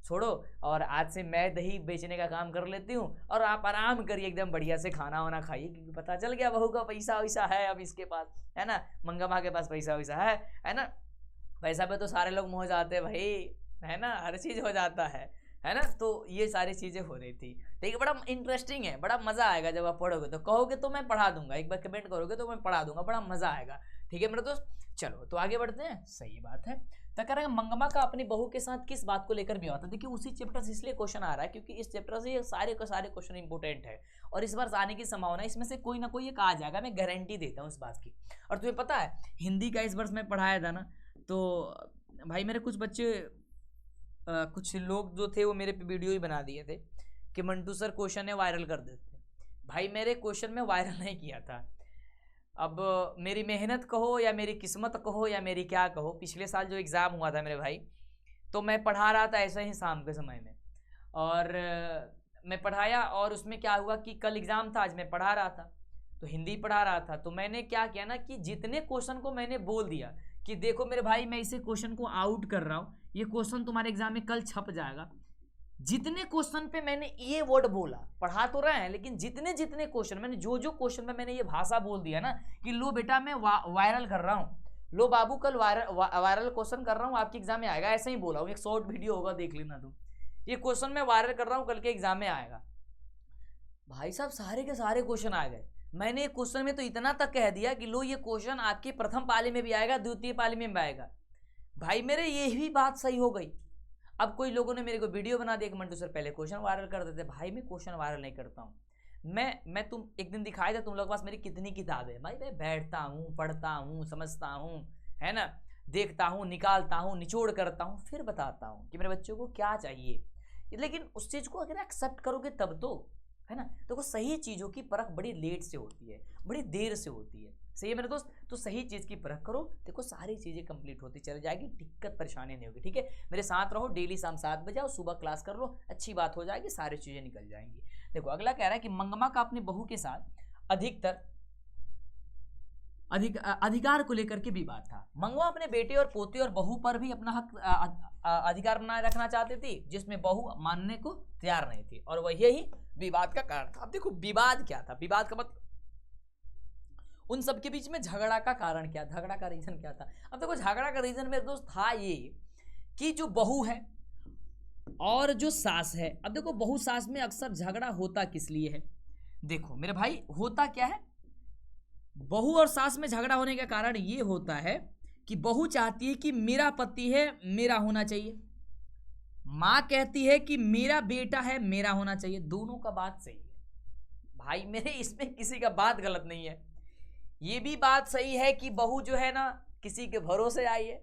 छोड़ो, और आज से मैं दही बेचने का काम कर लेती हूँ और आप आराम करिए, एकदम बढ़िया से खाना वाना खाइए, क्योंकि पता चल गया बहू का पैसा वैसा है अब इसके पास, है ना, मंगमा के पास पैसा वैसा है ना। पैसा पे तो सारे लोग मोह जाते हैं भाई, है ना, हर चीज़ हो जाता है ना। तो ये सारी चीज़ें हो रही थी, ठीक है। बड़ा इंटरेस्टिंग है, बड़ा मज़ा आएगा जब आप पढ़ोगे, तो कहोगे तो मैं पढ़ा दूंगा, एक बार कमेंट करोगे तो मैं पढ़ा दूंगा, बड़ा मज़ा आएगा, ठीक है मेरे दोस्त। चलो तो आगे बढ़ते हैं, सही बात है। तो कह रहे हैं मंगमा का अपनी बहू के साथ किस बात को लेकर भी आता है। देखिए उसी चैप्टर से इसलिए क्वेश्चन आ रहा है क्योंकि इस चैप्टर से ये सारे के सारे क्वेश्चन इंपॉर्टेंट है और इस बार आने की संभावना है, इसमें से कोई ना कोई एक आ जाएगा, मैं गारंटी देता हूँ इस बात की। और तुम्हें पता है हिंदी का इस वर्ष में पढ़ाया था ना, तो भाई मेरे कुछ बच्चे कुछ लोग जो थे वो मेरे पे वीडियो ही बना दिए थे कि मंटू सर क्वेश्चन है वायरल कर देते। भाई मेरे क्वेश्चन में वायरल नहीं किया था, अब मेरी मेहनत कहो या मेरी किस्मत कहो या मेरी क्या कहो, पिछले साल जो एग्ज़ाम हुआ था मेरे भाई, तो मैं पढ़ा रहा था ऐसे ही शाम के समय में, और मैं पढ़ाया और उसमें क्या हुआ कि कल एग्ज़ाम था, आज मैं पढ़ा रहा था, तो हिंदी पढ़ा रहा था, तो मैंने क्या किया ना कि जितने क्वेश्चन को मैंने बोल दिया कि देखो मेरे भाई मैं इसे क्वेश्चन को आउट कर रहा हूँ, ये क्वेश्चन तुम्हारे एग्जाम में कल छप जाएगा। जितने क्वेश्चन पे मैंने ये वर्ड बोला, पढ़ा तो रहे हैं लेकिन जितने जितने क्वेश्चन मैंने जो क्वेश्चन में मैंने ये भाषा बोल दिया ना कि लो बेटा मैं वायरल कर रहा हूँ, लो बाबू कल वायरल क्वेश्चन कर रहा हूँ, आपके एग्जाम में आएगा, ऐसे ही बोला हूँ, एक शॉर्ट वीडियो होगा देख लेना तुम, ये क्वेश्चन मैं वायरल कर रहा हूँ, कल के एग्जाम में आएगा। भाई साहब सारे के सारे क्वेश्चन आ गए। मैंने क्वेश्चन में तो इतना तक कह दिया कि लो ये क्वेश्चन आपके प्रथम पाली में भी आएगा, द्वितीय पाली में भी आएगा। भाई मेरे ये भी बात सही हो गई। अब कोई लोगों ने मेरे को वीडियो बना दिया कि मंटू सर पहले क्वेश्चन वायरल कर देते। भाई मैं क्वेश्चन वायरल नहीं करता हूँ, मैं तुम एक दिन दिखाई था तुम लोग के पास मेरी कितनी किताबें, भाई मैं बैठता हूँ, पढ़ता हूँ, समझता हूँ, है ना, देखता हूँ, निकालता हूँ, निचोड़ करता हूँ, फिर बताता हूँ कि मेरे बच्चों को क्या चाहिए। लेकिन उस चीज़ को अगर एक्सेप्ट करोगे तब तो, है ना। देखो सही चीज़ों की परख बड़ी लेट से होती है, बड़ी देर से होती है, सही है मेरे दोस्त। तो सही चीज़ की परख करो, देखो सारी चीज़ें कंप्लीट होती चली जाएगी, दिक्कत परेशानी नहीं होगी, ठीक है। मेरे साथ रहो, डेली शाम 7 बजे आओ, सुबह क्लास कर लो, अच्छी बात हो जाएगी, सारी चीज़ें निकल जाएंगी। देखो अगला कह रहा है कि मंगमा का अपनी बहू के साथ अधिकार को लेकर के विवाद था। मंगवा अपने बेटे और पोते और बहू पर भी अपना हक अधिकार बनाए रखना चाहती थी, जिसमें बहू मानने को तैयार नहीं थी, और वह यही विवाद का कारण था। अब देखो विवाद क्या था, विवाद का मतलब उन सब के बीच में झगड़ा का कारण क्या, झगड़ा का रीजन क्या था। अब देखो झगड़ा का रीजन मेरे दोस्त था ये कि जो बहू है और जो सास है, अब देखो बहू सास में अक्सर झगड़ा होता किस लिए है। देखो मेरे भाई होता क्या है, बहू और सास में झगड़ा होने का कारण ये होता है कि बहू चाहती है कि मेरा पति है, मेरा होना चाहिए, माँ कहती है कि मेरा बेटा है, मेरा होना चाहिए। दोनों का बात सही है भाई मेरे, इसमें किसी का बात गलत नहीं है। ये भी बात सही है कि बहू जो है ना किसी के भरोसे आई है,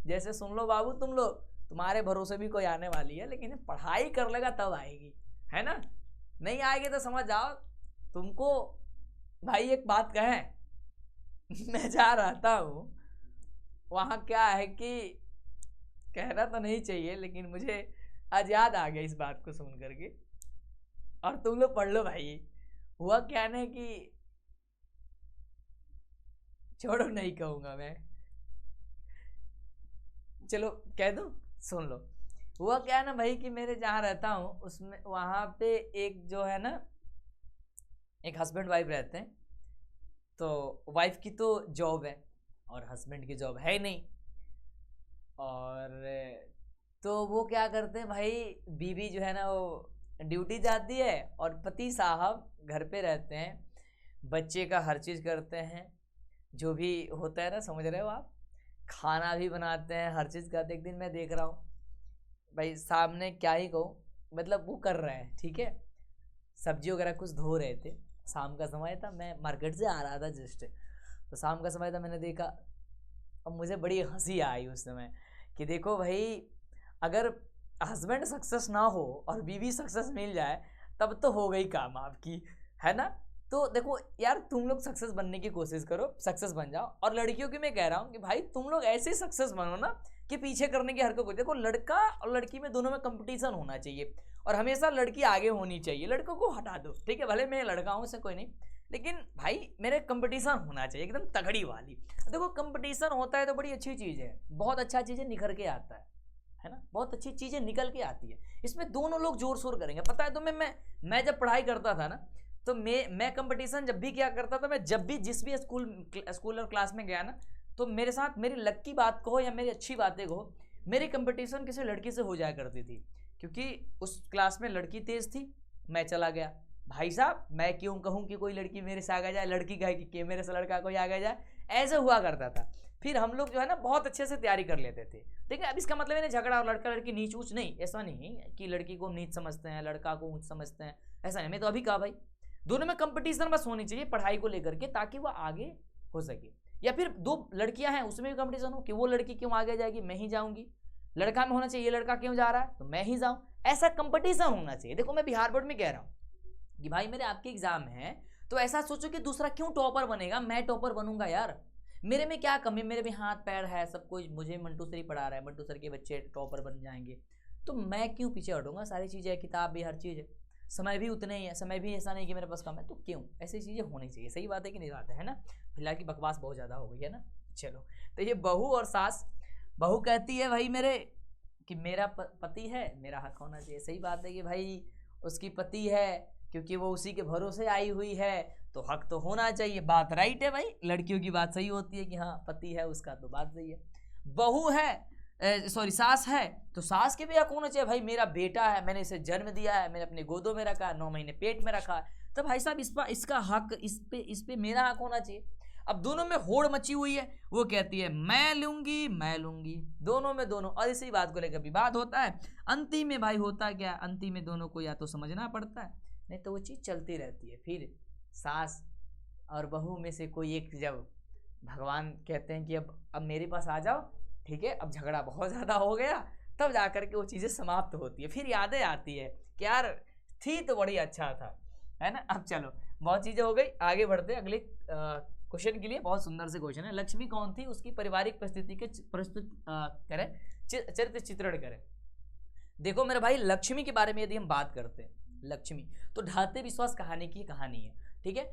जैसे सुन लो बाबू तुम लोग, तुम्हारे भरोसे भी कोई आने वाली है, लेकिन पढ़ाई कर लेगा तब आएगी, है ना, नहीं आएगी तो समझ जाओ तुमको। भाई एक बात कहें मैं जा रहता हूँ वहाँ, क्या है कि कहना तो नहीं चाहिए लेकिन मुझे आज याद आ गया इस बात को सुन करके, और तुम लोग पढ़ लो भाई। हुआ क्या ना कि छोड़ो नहीं कहूँगा मैं, चलो कह दूँ, सुन लो। हुआ क्या ना भाई कि मेरे जहाँ रहता हूँ उसमें वहाँ पे एक जो है ना, एक हस्बैंड वाइफ रहते हैं, तो वाइफ की तो जॉब है और हस्बैंड की जॉब है ही नहीं, और तो वो क्या करते हैं भाई, बीवी जो है ना वो ड्यूटी जाती है और पति साहब घर पे रहते हैं, बच्चे का हर चीज़ करते हैं, जो भी होता है ना, समझ रहे हो आप, खाना भी बनाते हैं, हर चीज़ करते। एक दिन मैं देख रहा हूँ भाई सामने, क्या ही कहूँ, मतलब वो कर रहे हैं, ठीक है, सब्जी वगैरह कुछ धो रहे थे, शाम का समय था, मैं मार्केट से आ रहा था जस्ट, तो शाम का समय था, मैंने देखा, अब मुझे बड़ी हंसी आई उस समय कि देखो भाई अगर हस्बैंड सक्सेस ना हो और बीवी सक्सेस मिल जाए तब तो हो गई काम आपकी, है ना। तो देखो यार तुम लोग सक्सेस बनने की कोशिश करो, सक्सेस बन जाओ, और लड़कियों की मैं कह रहा हूँ कि भाई तुम लोग ऐसे सक्सेस बनो ना कि पीछे करने की हरकत को, देखो लड़का और लड़की में दोनों में कंपटीशन होना चाहिए और हमेशा लड़की आगे होनी चाहिए, लड़कों को हटा दो, ठीक है, भले मैं लड़का हूँ, उससे कोई नहीं, लेकिन भाई मेरे कंपटीशन होना चाहिए एकदम तगड़ी वाली। देखो कंपटीशन होता है तो बड़ी अच्छी चीज़ है, बहुत अच्छा चीज़ है, निखर के आता है ना, बहुत अच्छी चीजें निकल के आती है। इसमें दोनों लोग जोर शोर करेंगे। पता है तुम्हें, मैं जब पढ़ाई करता था ना, तो मैं कंपटीशन जब भी क्या करता था, मैं जब भी जिस भी स्कूल और क्लास में गया ना, तो मेरे साथ मेरी लक की बात कहो या मेरी अच्छी बातें कहो, मेरी कंपटीशन किसी लड़की से हो जाया करती थी। क्योंकि उस क्लास में लड़की तेज थी, मैं चला गया। भाई साहब, मैं क्यों कहूँ कि कोई लड़की मेरे से आगे जाए, लड़की कहे कि मेरे से लड़का कोई आगे जाए, ऐसे हुआ करता था। फिर हम लोग जो है ना बहुत अच्छे से तैयारी कर लेते थे। ठीक है, अब इसका मतलब है झगड़ा और लड़का लड़की नीच ऊंच नहीं, ऐसा नहीं कि लड़की को नीच समझते हैं लड़का को ऊंच समझते हैं, ऐसा नहीं। मैं तो अभी कहा भाई, दोनों में कंपटीशन बस होनी चाहिए पढ़ाई को लेकर के, ताकि वो आगे हो सके। या फिर दो लड़कियां हैं उसमें भी कंपटीशन हो कि वो लड़की क्यों आगे जाएगी, मैं ही जाऊंगी। लड़का में होना चाहिए ये लड़का क्यों जा रहा है तो मैं ही जाऊं, ऐसा कंपटीशन होना चाहिए। देखो मैं बिहार बोर्ड में कह रहा हूं कि भाई मेरे आपके एग्जाम है, तो ऐसा सोचो कि दूसरा क्यों टॉपर बनेगा, मैं टॉपर बनूंगा यार। मेरे में क्या कमी, मेरे भी हाथ पैर है सब कुछ, मुझे मंटू सर ही पढ़ा रहा है, मंटू सर के बच्चे टॉपर बन जाएंगे, तो मैं क्यों पीछे हटूंगा। सारी चीज़ें, किताब भी, हर चीज़ है, समय भी उतने ही है, समय भी ऐसा नहीं कि मेरे पास कम है, तो क्यों, ऐसी चीज़ें होनी चाहिए। सही बात है कि नहीं बात है ना। फिलहाल की बकवास बहुत ज़्यादा हो गई है ना। चलो, तो ये बहू और सास, बहू कहती है भाई मेरे कि मेरा पति है, मेरा हक होना चाहिए। सही बात है कि भाई उसकी पति है, क्योंकि वो उसी के भरोसे आई हुई है, तो हक तो होना चाहिए। बात राइट है भाई, लड़कियों की बात सही होती है कि हाँ पति है उसका, तो बात सही है। बहू है, सॉरी सास है, तो सास के भी हक होना चाहिए। भाई मेरा बेटा है, मैंने इसे जन्म दिया है, मैंने अपने गोदों में रखा है, 9 महीने पेट में रखा है, तो भाई साहब इसका हक, इस पे मेरा हक होना चाहिए। अब दोनों में होड़ मची हुई है, वो कहती है मैं लूंगी, दोनों में दोनों, और इसी बात को लेकर विवाद होता है। अंतिम में भाई होता क्या, अंतिम में दोनों को या तो समझना पड़ता है, नहीं तो वो चीज़ चलती रहती है। फिर सास और बहू में से कोई एक, जब भगवान कहते हैं कि अब मेरे पास आ जाओ, ठीक है, अब झगड़ा बहुत ज़्यादा हो गया, तब जा कर के वो चीज़ें समाप्त होती है। फिर यादें आती है कि यार थी तो बड़ी अच्छा था, है ना। अब चलो, बहुत चीज़ें हो गई, आगे बढ़ते अगले क्वेश्चन के लिए। बहुत सुंदर से क्वेश्चन है, लक्ष्मी कौन थी, उसकी पारिवारिक परिस्थिति के प्रस्तुत करें, चरित्र चित्रण करें। देखो मेरे भाई, लक्ष्मी के बारे में यदि हम बात करते हैं, लक्ष्मी तो ढाते विश्वास कहानी की कहानी है। ठीक है,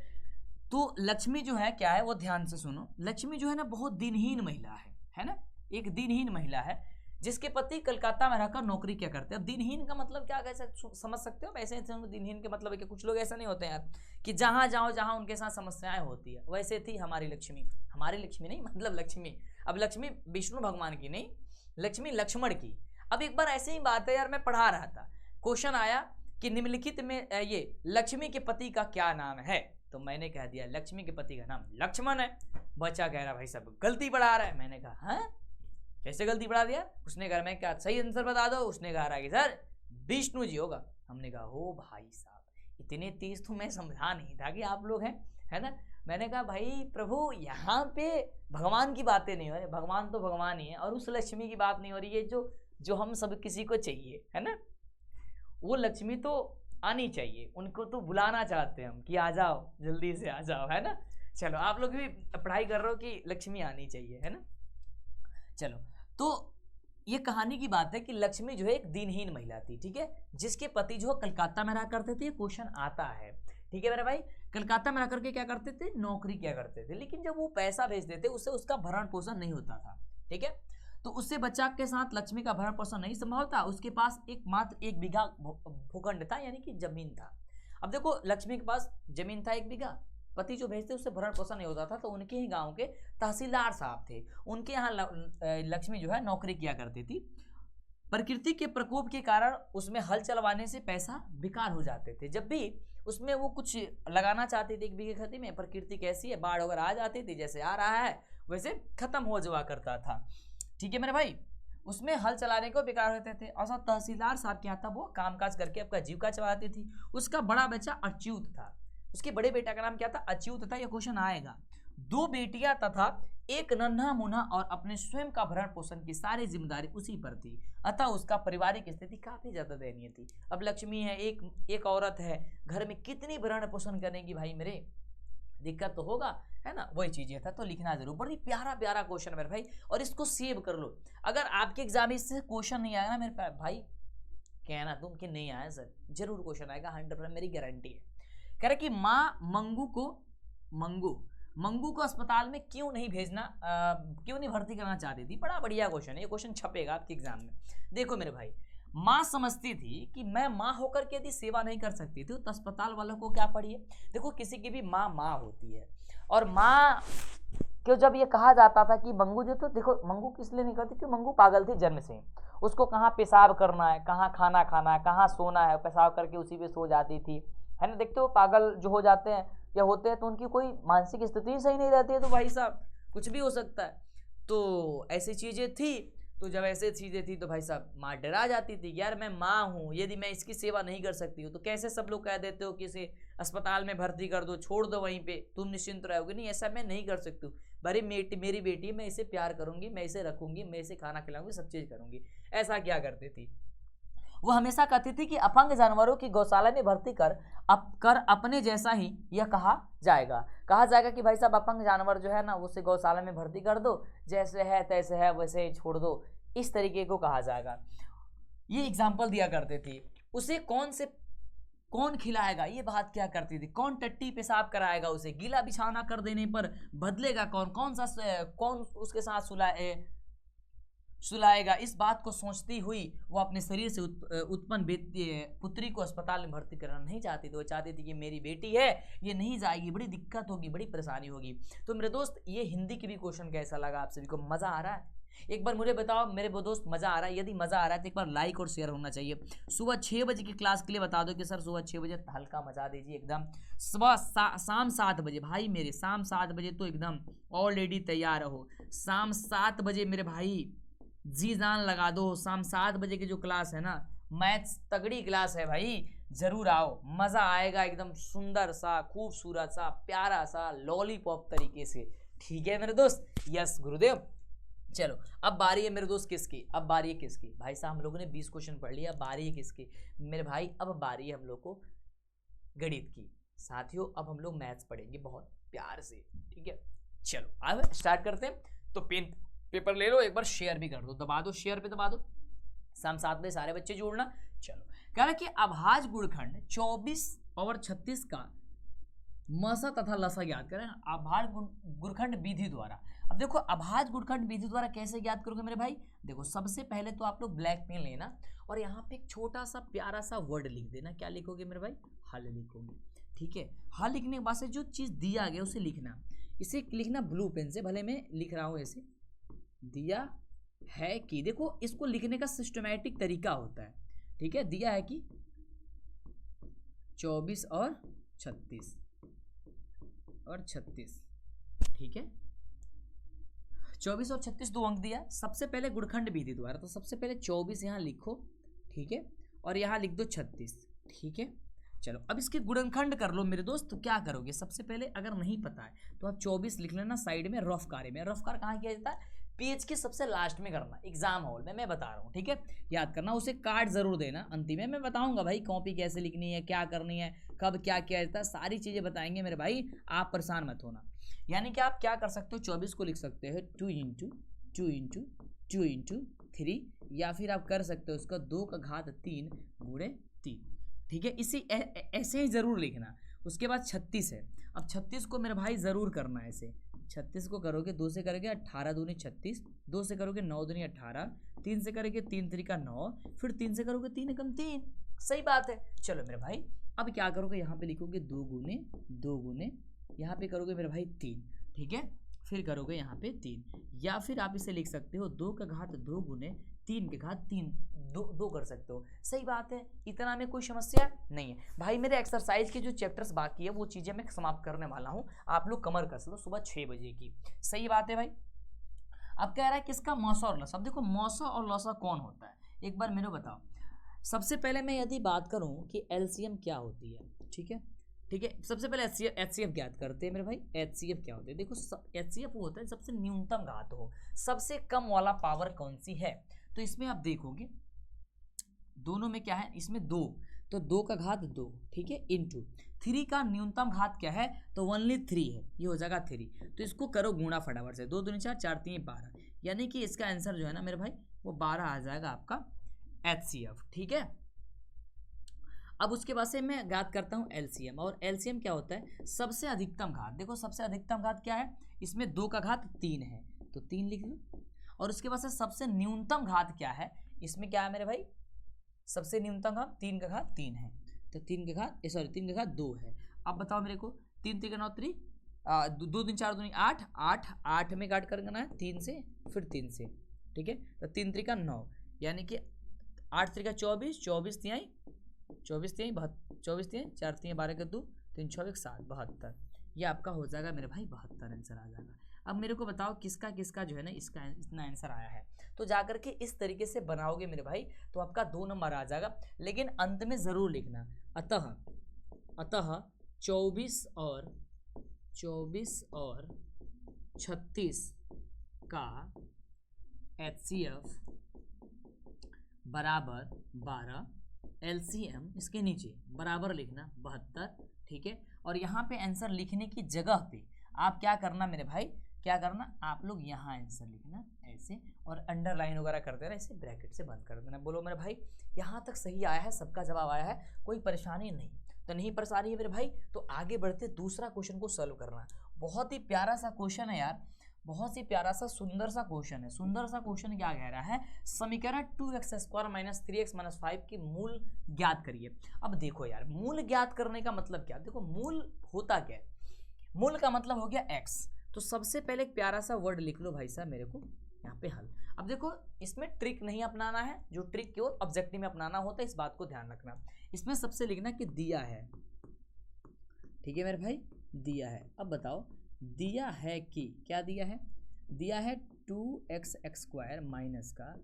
तो लक्ष्मी जो है क्या है, वो ध्यान से सुनो। लक्ष्मी जो है ना बहुत दिनहीन महिला है ना, एक दिनहीन महिला है, जिसके पति कलकत्ता में रहकर नौकरी क्या करते हैं। अब दिनहीन का मतलब क्या, कैसे समझ सकते हो। वैसे दिनहीन के मतलब है कि कुछ लोग ऐसा नहीं होते यार कि जहाँ जाओ जहाँ उनके साथ समस्याएं होती है, वैसे थी हमारी लक्ष्मी। हमारी लक्ष्मी नहीं, मतलब लक्ष्मी, अब लक्ष्मी विष्णु भगवान की नहीं, लक्ष्मी लक्ष्मण की। अब एक बार ऐसे ही बात है यार, मैं पढ़ा रहा था, क्वेश्चन आया कि निम्नलिखित में ये लक्ष्मी के पति का क्या नाम है, तो मैंने कह दिया लक्ष्मी के पति का नाम लक्ष्मण है। बच्चा कह रहा भाई सब गलती पढ़ा रहा है। मैंने कहा हाँ कैसे गलती पढ़ा दिया। उसने कहा मैं क्या सही आंसर बता दो। उसने कहा कि सर विष्णु जी होगा। हमने कहा हो भाई साहब, इतने तेज तो मैं समझा नहीं था कि आप लोग हैं, है ना। मैंने कहा भाई प्रभु यहाँ पे भगवान की बातें नहीं हो रही, भगवान तो भगवान ही है, और उस लक्ष्मी की बात नहीं हो रही है जो हम सब किसी को चाहिए, है ना। वो लक्ष्मी तो आनी चाहिए, उनको तो बुलाना चाहते हैं हम कि आ जाओ जल्दी से आ जाओ, है ना। चलो आप लोग भी पढ़ाई कर रहे हो कि लक्ष्मी आनी चाहिए, है ना। चलो, तो ये कहानी की बात है कि लक्ष्मी जो है एक दिनहीन महिला थी, ठीक है, जिसके पति जो है कलकत्ता में रहा करते थे। क्वेश्चन आता है, ठीक है मेरे भाई, कलकत्ता में रह करके क्या करते थे, नौकरी क्या करते थे। लेकिन जब वो पैसा भेजते थे उससे उसका भरण पोषण नहीं होता था, ठीक है। तो उससे बच्चा के साथ लक्ष्मी का भरण पोषण नहीं संभव था। उसके पास मात्र 1 बीघा भूखंड था, यानी कि जमीन था। अब देखो लक्ष्मी के पास जमीन था 1 बीघा, पति जो भेजते उससे भरण पोषण नहीं होता था, तो उनके ही गांव के तहसीलदार साहब थे, उनके यहाँ लक्ष्मी जो है नौकरी किया करती थी। प्रकृति के प्रकोप के कारण उसमें हल चलवाने से पैसा बेकार हो जाते थे। जब भी उसमें वो कुछ लगाना चाहती थी 1 बीघे खेती में, प्रकृति कैसी है, बाढ़ वगैरह आ जाती थी, जैसे आ रहा है वैसे खत्म हो जावा करता था, ठीक है मेरे भाई। उसमें हल चलाने को बेकार होते थे। और साथ तहसीलदार साहब के यहाँ था, वो कामकाज करके अपना जीविका चलाती थी। उसका बड़ा बच्चा अच्युत था, उसके बड़े बेटा का नाम क्या था, अच्युत था। यह क्वेश्चन आएगा। 2 बेटियां तथा एक नन्हा मुन्हा और अपने स्वयं का भरण पोषण की सारी जिम्मेदारी उसी पर थी, अतः उसका पारिवारिक स्थिति काफी ज्यादा दयनीय थी। अब लक्ष्मी है, एक औरत है, घर में कितनी भरण पोषण करेंगी भाई मेरे, दिक्कत तो होगा, है ना। वही चीजें था, तो लिखना जरूर। बड़ी प्यारा प्यारा क्वेश्चन मेरे भाई, और इसको सेव कर लो। अगर आपके एग्जाम इससे क्वेश्चन नहीं आएगा ना मेरे भाई, कहना तुम कि नहीं आया सर, जरूर क्वेश्चन आएगा, 100% मेरी गारंटी है। कह रहे कि माँ मंगू को अस्पताल में क्यों नहीं भेजना, क्यों नहीं भर्ती करना चाहती थी? बड़ा बढ़िया क्वेश्चन है, ये क्वेश्चन छपेगा आपके एग्जाम में। देखो मेरे भाई, माँ समझती थी कि मैं माँ होकर के यदि सेवा नहीं कर सकती थी तो अस्पताल वालों को क्या पड़ी है। देखो किसी की भी माँ माँ होती है, और माँ क्यों जब ये कहा जाता था कि मंगू जो, तो देखो मंगू किस लिए नहीं करती, क्योंकि मंगू पागल थी जन्म से। उसको कहाँ पेशाब करना है, कहाँ खाना खाना है, कहाँ सोना है, पेशाब करके उसी पे सो जाती थी, है ना। देखते हो पागल जो हो जाते हैं या होते हैं तो उनकी कोई मानसिक स्थिति सही नहीं रहती है, तो भाई साहब कुछ भी हो सकता है। तो ऐसी चीज़ें थी, तो जब ऐसे चीज़ें थी तो भाई साहब माँ डरा जाती थी, यार मैं माँ हूँ, यदि मैं इसकी सेवा नहीं कर सकती हूँ तो कैसे सब लोग कह देते हो कि इसे अस्पताल में भर्ती कर दो, छोड़ दो वहीं पे, तुम निश्चिंत रहोगे। नहीं, ऐसा मैं नहीं कर सकती हूँ। भाई मेरी बेटी है, मैं इसे प्यार करूँगी, मैं इसे रखूँगी, मैं इसे खाना खिलाऊंगी, सब चीज़ करूँगी। ऐसा क्या करती थी वो, हमेशा कहती थी कि अपंग जानवरों की गौशाला में भर्ती कर अपने जैसा ही यह कहा जाएगा कि भाई साहब अपंग जानवर जो है ना उसे गौशाला में भर्ती कर दो, जैसे है तैसे है वैसे ही छोड़ दो, इस तरीके को कहा जाएगा। ये एग्जाम्पल दिया करते थे। उसे कौन खिलाएगा, ये बात क्या करती थी। कौन टट्टी पेशाब कराएगा, उसे गीला बिछाना कर देने पर बदलेगा कौन उसके साथ सुलाएगा। इस बात को सोचती हुई वो अपने शरीर से उत्पन्न पुत्री को अस्पताल में भर्ती करना नहीं चाहती थी। वो चाहती थी कि मेरी बेटी है, ये नहीं जाएगी, बड़ी दिक्कत होगी, बड़ी परेशानी होगी। तो मेरे दोस्त, ये हिंदी की भी क्वेश्चन कैसा लगा आप सभी को? मज़ा आ रहा है? एक बार मुझे बताओ मेरे वो दोस्त, मज़ा आ रहा है? यदि मज़ा आ रहा है तो एक बार लाइक और शेयर होना चाहिए। सुबह 6 बजे की क्लास के लिए बता दो कि सर सुबह 6 बजे हल्का मचा दीजिए एकदम। सुबह शाम 7 बजे भाई मेरे, शाम 7 बजे तो एकदम ऑलरेडी तैयार रहो। शाम 7 बजे मेरे भाई जी जान लगा दो। शाम 7 बजे की जो क्लास है ना, मैथ्स तगड़ी क्लास है भाई, जरूर आओ, मज़ा आएगा एकदम सुंदर सा, खूबसूरत सा, प्यारा सा, लॉलीपॉप तरीके से। ठीक है मेरे दोस्त? यस गुरुदेव। चलो अब बारी है मेरे दोस्त किसकी? अब बारी है किसकी? भाई साहब हम लोगों ने 20 क्वेश्चन पढ़ लिया, अब बारी है किसकी मेरे भाई? अब बारी है हम लोग को गणित की। साथियों अब हम लोग मैथ्स पढ़ेंगे बहुत प्यार से, ठीक है? चलो अब स्टार्ट करते हैं। तो पेन पेपर ले लो, एक बार शेयर भी कर दो, दबा दो, शेयर पे दबा दो। शाम 7 बजे सारे बच्चे जुड़ना। चलो कह रहा कि अभाज्य गुणखंड 24 और 36 का मसा तथा लसा ज्ञात करें अभाज्य गुणखंड विधि द्वारा। अब देखो अभाज्य गुणखंड विधि द्वारा कैसे ज्ञात करोगे मेरे भाई? देखो सबसे पहले तो आप लोग ब्लैक पेन लेना और यहाँ पे एक छोटा सा प्यारा सा वर्ड लिख देना। क्या लिखोगे मेरे भाई? हल लिखोगे, ठीक है? हल लिखने के बाद से जो चीज़ दिया गया उसे लिखना। इसे लिखना ब्लू पेन से, भले मैं लिख रहा हूँ ऐसे, दिया है कि, देखो इसको लिखने का सिस्टमैटिक तरीका होता है, ठीक है? दिया है कि 24 और 36 और 36, ठीक है? 24 और 36 दो अंक दिया। सबसे पहले गुणखंड विधि द्वारा, तो सबसे पहले 24 यहाँ लिखो, ठीक है? और यहाँ लिख दो 36, ठीक है? चलो अब इसके गुणनखंड कर लो मेरे दोस्त। तो क्या करोगे? सबसे पहले अगर नहीं पता है तो आप 24 लिख लेना साइड में, रफ कार्य में। रफ कार्य कहाँ किया जाता है? पेज के सबसे लास्ट में करना, एग्जाम हॉल में, मैं बता रहा हूँ, ठीक है? याद करना, उसे कार्ड जरूर देना अंतिम में। मैं बताऊंगा भाई कॉपी कैसे लिखनी है, क्या करनी है, कब क्या किया जाता है, सारी चीज़ें बताएंगे मेरे भाई, आप परेशान मत होना। यानी कि आप क्या कर सकते हो, 24 को लिख सकते हो 2 × 2 × 2 × 3, या फिर आप कर सकते हो उसका 2 का घात 3 × 3, ठीक है? इसी ऐसे ही ज़रूर लिखना। उसके बाद 36 है। अब 36 को मेरे भाई ज़रूर करना है ऐसे। 36 को करोगे, 2 से करोगे 18 दूनी 36, 2 से करोगे 9 दूनी 18, 3 से करोगे 3 3 का 9, फिर 3 से करोगे 3 एकम 3। सही बात है। चलो मेरे भाई अब क्या करोगे, यहाँ पे लिखोगे 2 गुने, यहाँ पे करोगे मेरे भाई 3, ठीक है? फिर करोगे यहाँ पे 3, या फिर आप इसे लिख सकते हो 2 का घात 2 गुने 3 के घात 3, 2 कर सकते हो। सही बात है, इतना में कोई समस्या नहीं है भाई। मेरे एक्सरसाइज के जो चैप्टर्स बाकी है वो चीज़ें मैं समाप्त करने वाला हूँ, आप लोग कमर कस लो सुबह 6 बजे की। सही बात है भाई। अब कह रहा है किसका? मौसा और लसा। अब देखो मौसा और लसा कौन होता है, एक बार मेरे बताओ। सबसे पहले मैं यदि बात करूँ कि एलसीएम क्या होती है, ठीक है? ठीक है, सबसे पहले एचसीएफ ज्ञात करते हैं मेरे भाई। एचसीएफ क्या होता है? देखो एचसीएफ वो होता है सबसे न्यूनतम घात हो, सबसे कम वाला पावर कौन सी है। तो इसमें आप देखोगे दोनों में क्या है, इसमें 2, तो 2 का घात 2, ठीक है, इंटू 3 का न्यूनतम घात क्या है? तो ओनली 3 है, ये हो जाएगा 3। तो इसको करो गुणा फटाफट से, 2 दूनी 4, 4 3 12, यानी कि इसका आंसर जो है ना मेरे भाई वो 12 आ जाएगा आपका एचसीएफ, ठीक है? अब उसके बाद से मैं ज्ञात करता हूँ एलसीएम, और एलसीएम क्या होता है, सबसे अधिकतम घात। देखो सबसे अधिकतम घात क्या है, इसमें 2 का घात 3 है तो 3 लिख लो। और उसके बाद से सबसे न्यूनतम घात क्या है, इसमें क्या है मेरे भाई, सबसे न्यूनतम घात 3 का घात 3 है, तो 3 का घात 3 का घात 2 है। अब बताओ मेरे को, 3 3 9 3 2 3 4 2 8 8 8 में काट कर करना है 3 से, फिर 3 से, ठीक है। तो 3 3 का 9, यानी कि 8 3 का 24, 24 3 24 3 24 3 4 3 12 का 2 3 6 7 72, ये आपका हो जाएगा मेरे भाई 72 आंसर आ जाएगा। अब मेरे को बताओ किसका किसका जो है ना इसका इतना आंसर आया है, तो जाकर के इस तरीके से बनाओगे मेरे भाई तो आपका 2 नंबर आ जाएगा। लेकिन अंत में ज़रूर लिखना अतः 24 और 36 का HCF बराबर 12, LCM इसके नीचे बराबर लिखना 72, ठीक है। और यहाँ पे आंसर लिखने की जगह पे आप क्या करना मेरे भाई, क्या करना, आप लोग यहाँ आंसर लिखना ऐसे, और अंडरलाइन वगैरह कर देना, इसे ब्रैकेट से बंद कर देना। बोलो मेरे भाई यहाँ तक सही आया है, सबका जवाब आया है, कोई परेशानी नहीं, तो नहीं परेशानी है मेरे भाई। तो आगे बढ़ते दूसरा क्वेश्चन को सॉल्व करना। बहुत ही प्यारा सा क्वेश्चन है यार, बहुत ही प्यारा सा सुंदर सा क्वेश्चन है। सुंदर सा क्वेश्चन क्या कह रहा है, समीकरण 2x² - 3x - 5 की मूल ज्ञात करिए। अब देखो यार, मूल ज्ञात करने का मतलब क्या, देखो मूल होता क्या है, मूल का मतलब हो गया x। तो सबसे पहले एक प्यारा सा वर्ड लिख लो भाई साहब मेरे को यहाँ पे हल। अब देखो इसमें ट्रिक नहीं अपनाना है, जो ट्रिक केवल ऑब्जेक्टिव में अपनाना होता है, इस बात को ध्यान रखना। इसमें सबसे लिखना कि दिया है, ठीक है मेरे भाई, दिया है। अब बताओ दिया है कि क्या दिया है, दिया है 2x² माइनस का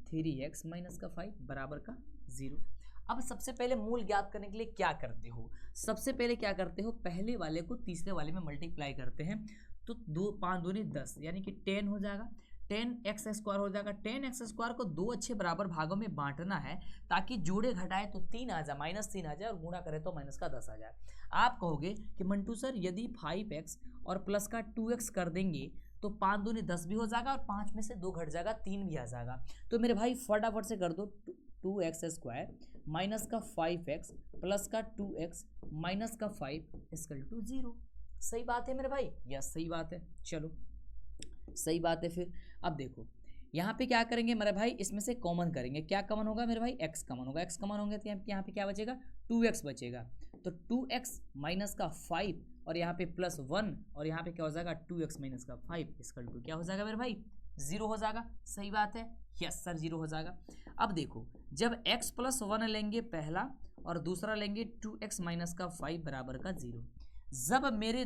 3x माइनस का 5 बराबर का 0। अब सबसे पहले मूल ज्ञात करने के लिए क्या करते हो, सबसे पहले क्या करते हो, पहले वाले को तीसरे वाले में मल्टीप्लाई करते हैं, तो 2 5 दूनी 10 यानी कि 10 हो जाएगा, 10x² हो जाएगा। 10x² को 2 अच्छे बराबर भागों में बांटना है, ताकि जोड़े घटाए तो 3 आ जाए, -3 आ जाए, और गुणा करे तो माइनस का 10 आ जाए। आप कहोगे कि मंटू सर यदि 5x और प्लस का 2x कर देंगे तो 5 दूनी 10 भी हो जाएगा, और 5 में से 2 घट जाएगा, 3 भी आ जाएगा। तो मेरे भाई फटाफट से कर दो, 2x² माइनस का 5x प्लस का 2x माइनस का 5 = 0। सही बात है मेरे भाई, यस सही बात है, चलो सही बात है। फिर अब देखो यहाँ पे क्या करेंगे मेरे भाई, इसमें से कॉमन करेंगे, क्या कॉमन होगा मेरे भाई, x कॉमन होगा, x कॉमन होंगे तो यहाँ पे क्या बचेगा, 2x बचेगा। तो 2x माइनस का 5 और यहाँ पे +1, और यहाँ पे क्या हो जाएगा 2x माइनस का 5 = क्या हो जाएगा मेरे भाई, 0 हो जाएगा। सही बात है, यस सर 0 हो जाएगा। अब देखो जब x + 1 लेंगे पहला, और दूसरा लेंगे 2x माइनस का 5 बराबर का 0, जब मेरे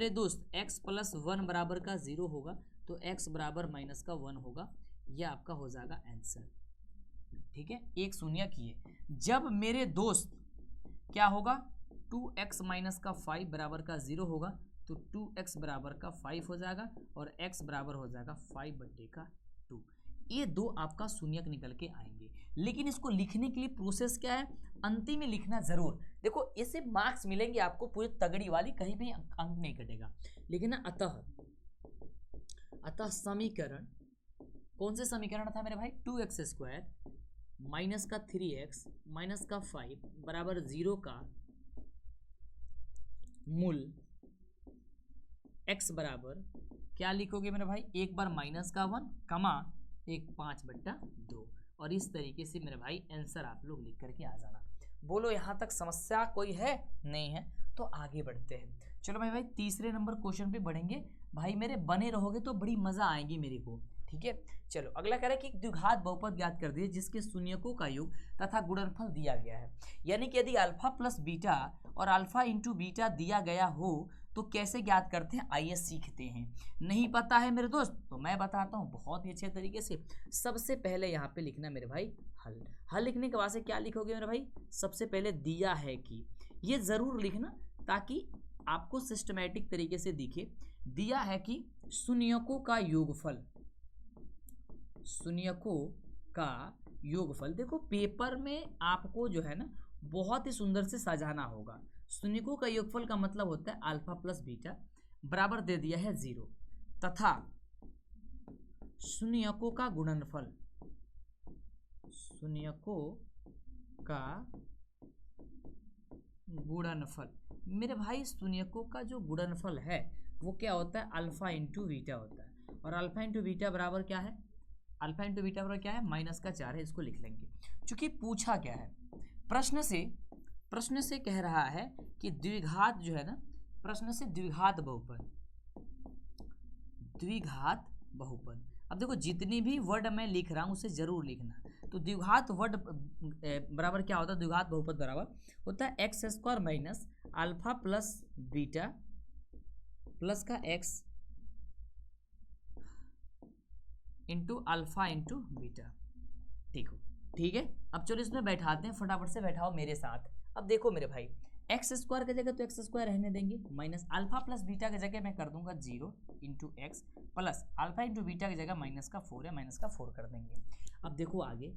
दोस्त x + 1 बराबर का 0 होगा तो x बराबर माइनस का 1 होगा, यह आपका हो जाएगा आंसर, ठीक है। एक शून्य किए, जब मेरे दोस्त क्या होगा 2x माइनस का 5 बराबर का 0 होगा तो 2x बराबर का 5 हो जाएगा, और x बराबर हो जाएगा 5/2। ये दो आपका शून्यक निकल के आएंगे। लेकिन इसको लिखने के लिए प्रोसेस क्या है, अंतिम में लिखना जरूर। देखो इससे मार्क्स मिलेंगे आपको पूरी तगड़ी वाली, कहीं भी अंक नहीं कटेगा। लेकिन अतः समीकरण, कौन से समीकरण था मेरे भाई, 2x² माइनस का 3x माइनस का 5 बराबर 0 का मूल x बराबर क्या लिखोगे मेरे भाई, एक बार माइनस का 1 कमा एक 5/2, और इस तरीके से मेरे भाई आंसर आप लोग लिख करके आ जाना। बोलो यहाँ तक समस्या कोई है, नहीं है, तो आगे बढ़ते हैं। चलो भाई तीसरे नंबर क्वेश्चन पे बढ़ेंगे। भाई मेरे बने रहोगे तो बड़ी मजा आएगी मेरे को, ठीक है। चलो अगला कह रहा है कि द्विघात बहुपद ज्ञात कर दिए जिसके शून्यकों का योग तथा गुणनफल दिया गया है। यानी कि यदि अल्फा प्लस बीटा और अल्फा इंटू बीटा दिया गया हो तो कैसे ज्ञात करते हैं, आइए सीखते हैं। नहीं पता है मेरे दोस्त तो मैं बताता हूँ बहुत ही अच्छे तरीके से। सबसे पहले यहाँ पे लिखना मेरे भाई हल लिखने के बाद से क्या लिखोगे मेरे भाई, सबसे पहले दिया है कि, ये जरूर लिखना ताकि आपको सिस्टमैटिक तरीके से दिखे। दिया है कि शून्यकों का योगफल, शून्यकों का योगफल। देखो पेपर में आपको जो है ना बहुत ही सुंदर से सजाना होगा। शून्यकों का योगफल का मतलब होता है अल्फा प्लस बीटा बराबर दे दिया है 0 तथा शून्यकों का गुणनफल, शून्यकों का गुणनफल। मेरे भाई शून्यकों का जो गुणनफल है वो क्या होता है, अल्फा इंटू बीटा होता है। और अल्फा इंटू बीटा बराबर क्या है, अल्फा इंटू बीटा बराबर क्या है, -4 है। इसको लिख लेंगे। चूंकि पूछा क्या है प्रश्न से कह रहा है कि द्विघात जो है ना, प्रश्न से द्विघात बहुपद। अब देखो जितनी भी वर्ड मैं लिख रहा हूं उसे जरूर लिखना। तो द्विघात वर्ड बराबर क्या होता है, द्विघात बहुपद बराबर होता है x² minus alpha plus beta plus का x into alpha into beta. ठीक है। अब चलो इसमें बैठाते हैं, फटाफट से बैठाओ मेरे साथ। अब देखो मेरे भाई x² की जगह तो x² रहने देंगे, माइनस अल्फा प्लस बीटा की जगह मैं कर दूंगा 0 into x plus alpha into beta की जगह -4 है, -4 कर देंगे। अब देखो आगे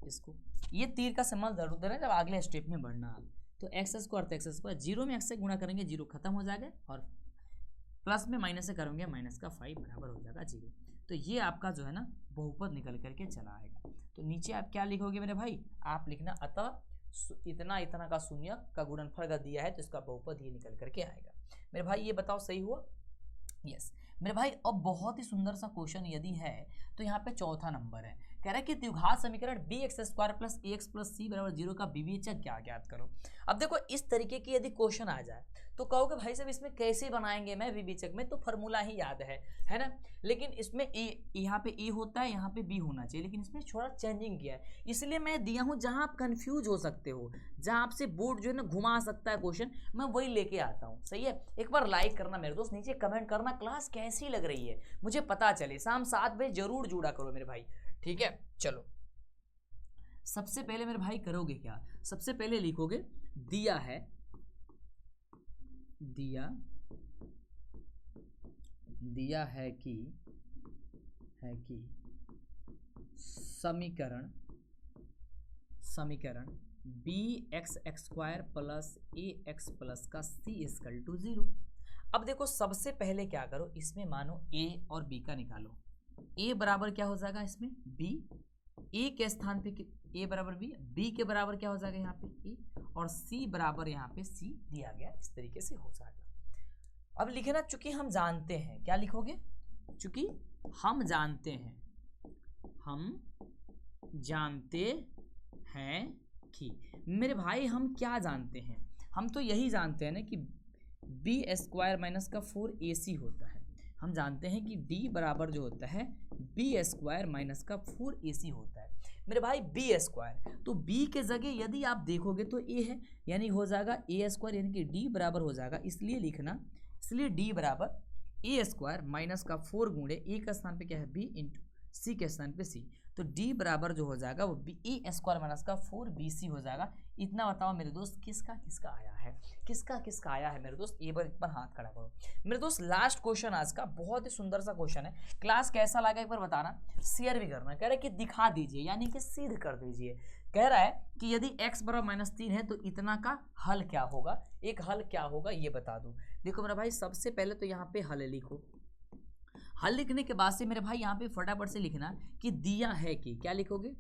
इसको, ये तीर का संबंध जरूर देना जब अगले स्टेप में बढ़ना। तो x² तो x², 0 में x से गुणा करेंगे 0 खत्म हो जाएगा, और प्लस में माइनस से करेंगे -5 बराबर हो जाएगा 0। तो ये आपका जो है ना बहुपद निकल करके चला आएगा। तो नीचे आप क्या लिखोगे मेरे भाई, आप लिखना अतः इतना का शून्य का गुणनफल का दिया है तो इसका बहुपद ये निकल करके आएगा। मेरे भाई ये बताओ सही हुआ? यस मेरे भाई। अब बहुत ही सुंदर सा क्वेश्चन यदि है तो यहाँ पे चौथा नंबर है, कह रहा है कि द्विघात समीकरण bx² plus ax plus c बराबर 0 का विवेचक क्या ज्ञात करो। अब देखो इस तरीके की यदि क्वेश्चन आ जाए तो कहोगे भाई साहब इसमें कैसे बनाएंगे, मैं विवेचक में तो फॉर्मूला ही याद है ना। लेकिन इसमें यहाँ पे ए होता है, यहाँ पे बी होना चाहिए, लेकिन इसमें थोड़ा चेंजिंग किया है, इसलिए मैं दिया हूँ जहाँ आप कंफ्यूज हो सकते हो, जहाँ आपसे बोर्ड जो है ना घुमा सकता है क्वेश्चन, मैं वही लेके आता हूँ। सही है, एक बार लाइक करना मेरे दोस्त, नीचे कमेंट करना क्लास कैसी लग रही है, मुझे पता चले। शाम 7 बजे जरूर जुड़ा करो मेरे भाई, ठीक है। चलो सबसे पहले मेरे भाई करोगे क्या, सबसे पहले लिखोगे दिया है कि समीकरण bx² प्लस ax प्लस का c = 0। अब देखो सबसे पहले क्या करो, इसमें मानो a और b का निकालो। a बराबर क्या हो जाएगा इसमें b, a के स्थान पे a बराबर b के बराबर क्या हो जाएगा यहाँ पे a, और c बराबर यहाँ पे c दिया गया, इस तरीके से हो जाएगा। अब लिखना चूंकि हम जानते हैं, क्या लिखोगे, चूंकि हम जानते हैं कि मेरे भाई हम क्या जानते हैं, हम तो यही जानते हैं ना कि b² माइनस का 4ac होता है। हम जानते हैं कि d बराबर जो होता है b² माइनस का 4ac होता है मेरे भाई b²। तो b के जगह यदि आप देखोगे तो a है, यानी हो जाएगा a², यानी कि d बराबर हो जाएगा, इसलिए d बराबर a² माइनस का 4 गुणे a का स्थान पे क्या है b इंटू c के स्थान पे c। तो d बराबर जो हो जाएगा वो a² माइनस का 4bc हो जाएगा। इतना बताओ मेरे दोस्त किसका आया है मेरे दोस्त, एक बार हाथ खड़ा करो मेरे दोस्त। लास्ट क्वेश्चन आज का, बहुत ही सुंदर सा क्वेश्चन है। क्लास कैसा लगा एक बार बताना, शेयर भी करना। कह रहा है कि दिखा दीजिए, यानी कि सिद्ध कर दीजिए। कह रहा है कि यदि x बराबर -3 है तो इतना का हल क्या होगा, एक हल क्या होगा ये बता दूं। देखो मेरा भाई सबसे पहले तो यहाँ पे हल लिखो, हल लिखने के बाद से मेरे भाई यहाँ पे फटाफट से लिखना कि दिया है कि, क्या लिखोगे,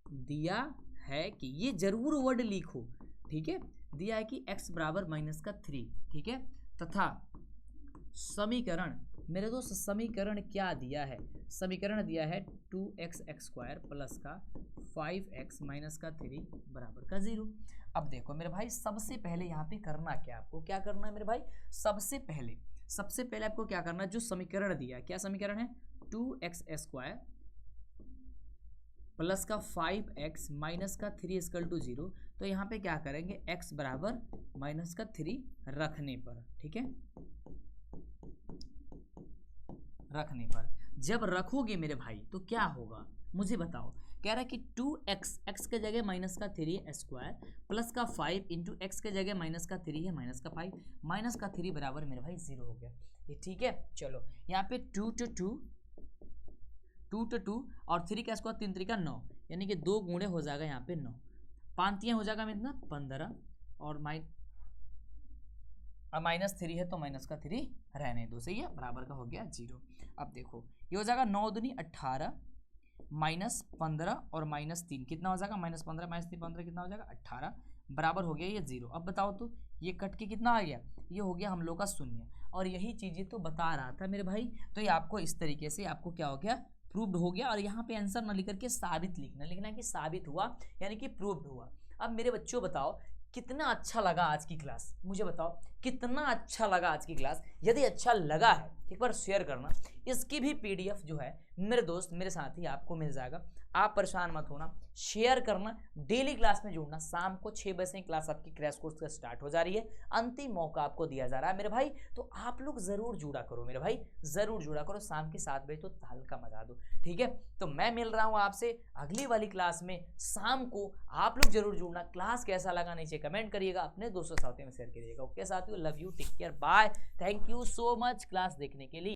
दिया है कि, ये जरूर वर्ड लिखो, ठीक है। दिया है कि x बराबर -3, ठीक है, तथा समीकरण मेरे दोस्त, समीकरण क्या दिया है, समीकरण दिया है 2x² प्लस का 5x माइनस का 3 बराबर का 0। अब देखो मेरे भाई सबसे पहले यहाँ पे करना क्या, आपको क्या करना है मेरे भाई, सबसे पहले आपको क्या करना है, जो समीकरण दिया, क्या समीकरण है, 2x² प्लस का 5x माइनस का 3 = 0। तो यहाँ पे क्या करेंगे, x बराबर -3 रखने पर, ठीक है, रखने पर जब रखोगे मेरे भाई तो क्या होगा मुझे बताओ। कह रहा है कि 2x के जगह -3² प्लस का 5 इंटू एक्स के जगह -3 है -5 -3 बराबर मेरे भाई 0 हो गया, ये ठीक है। चलो यहाँ पे 2 to 2 और 3 का स्क्वायर 3 3 का 9, यानी कि 2 गुणे हो जाएगा यहाँ पे 9, 5 हो जाएगा इतना 15, और -3 है तो -3 रहने दो, सही है, बराबर का हो गया 0। अब देखो ये हो जाएगा 9 दूनी 18 -15 और -3 कितना हो जाएगा, -15 -3 15 कितना हो जाएगा 18 बराबर हो गया ये 0। अब बताओ तो ये कट के कितना आ गया, ये हो गया हम लोग का 0। और यही चीज़ें तो बता रहा था मेरे भाई। तो ये आपको इस तरीके से आपको क्या हो गया, प्रूव्ड हो गया। और यहाँ पे आंसर ना लिख करके साबित लिखना कि साबित हुआ यानी कि प्रूव्ड हुआ। अब मेरे बच्चों बताओ कितना अच्छा लगा आज की क्लास, मुझे बताओ कितना अच्छा लगा आज की क्लास। यदि अच्छा लगा है एक बार शेयर करना। इसकी भी पीडीएफ जो है मेरे दोस्त मेरे साथी आपको मिल जाएगा, आप परेशान मत होना, शेयर करना, डेली क्लास में जुड़ना। शाम को 6 बजे से क्लास आपकी क्रैश कोर्स का स्टार्ट हो जा रही है, अंतिम मौका आपको दिया जा रहा है मेरे भाई। तो आप लोग जरूर जुड़ा करो मेरे भाई, जरूर जुड़ा करो। शाम के 7 बजे तो हल्का मजा दो, ठीक है। तो मैं मिल रहा हूँ आपसे अगली वाली क्लास में शाम को, आप लोग जरूर जुड़ना। क्लास कैसा लगा नीचे कमेंट करिएगा, अपने दोस्तों साथियों में शेयर करिएगा। ओके साथियों, love you, take care, bye, thank you so much class देखने के लिए।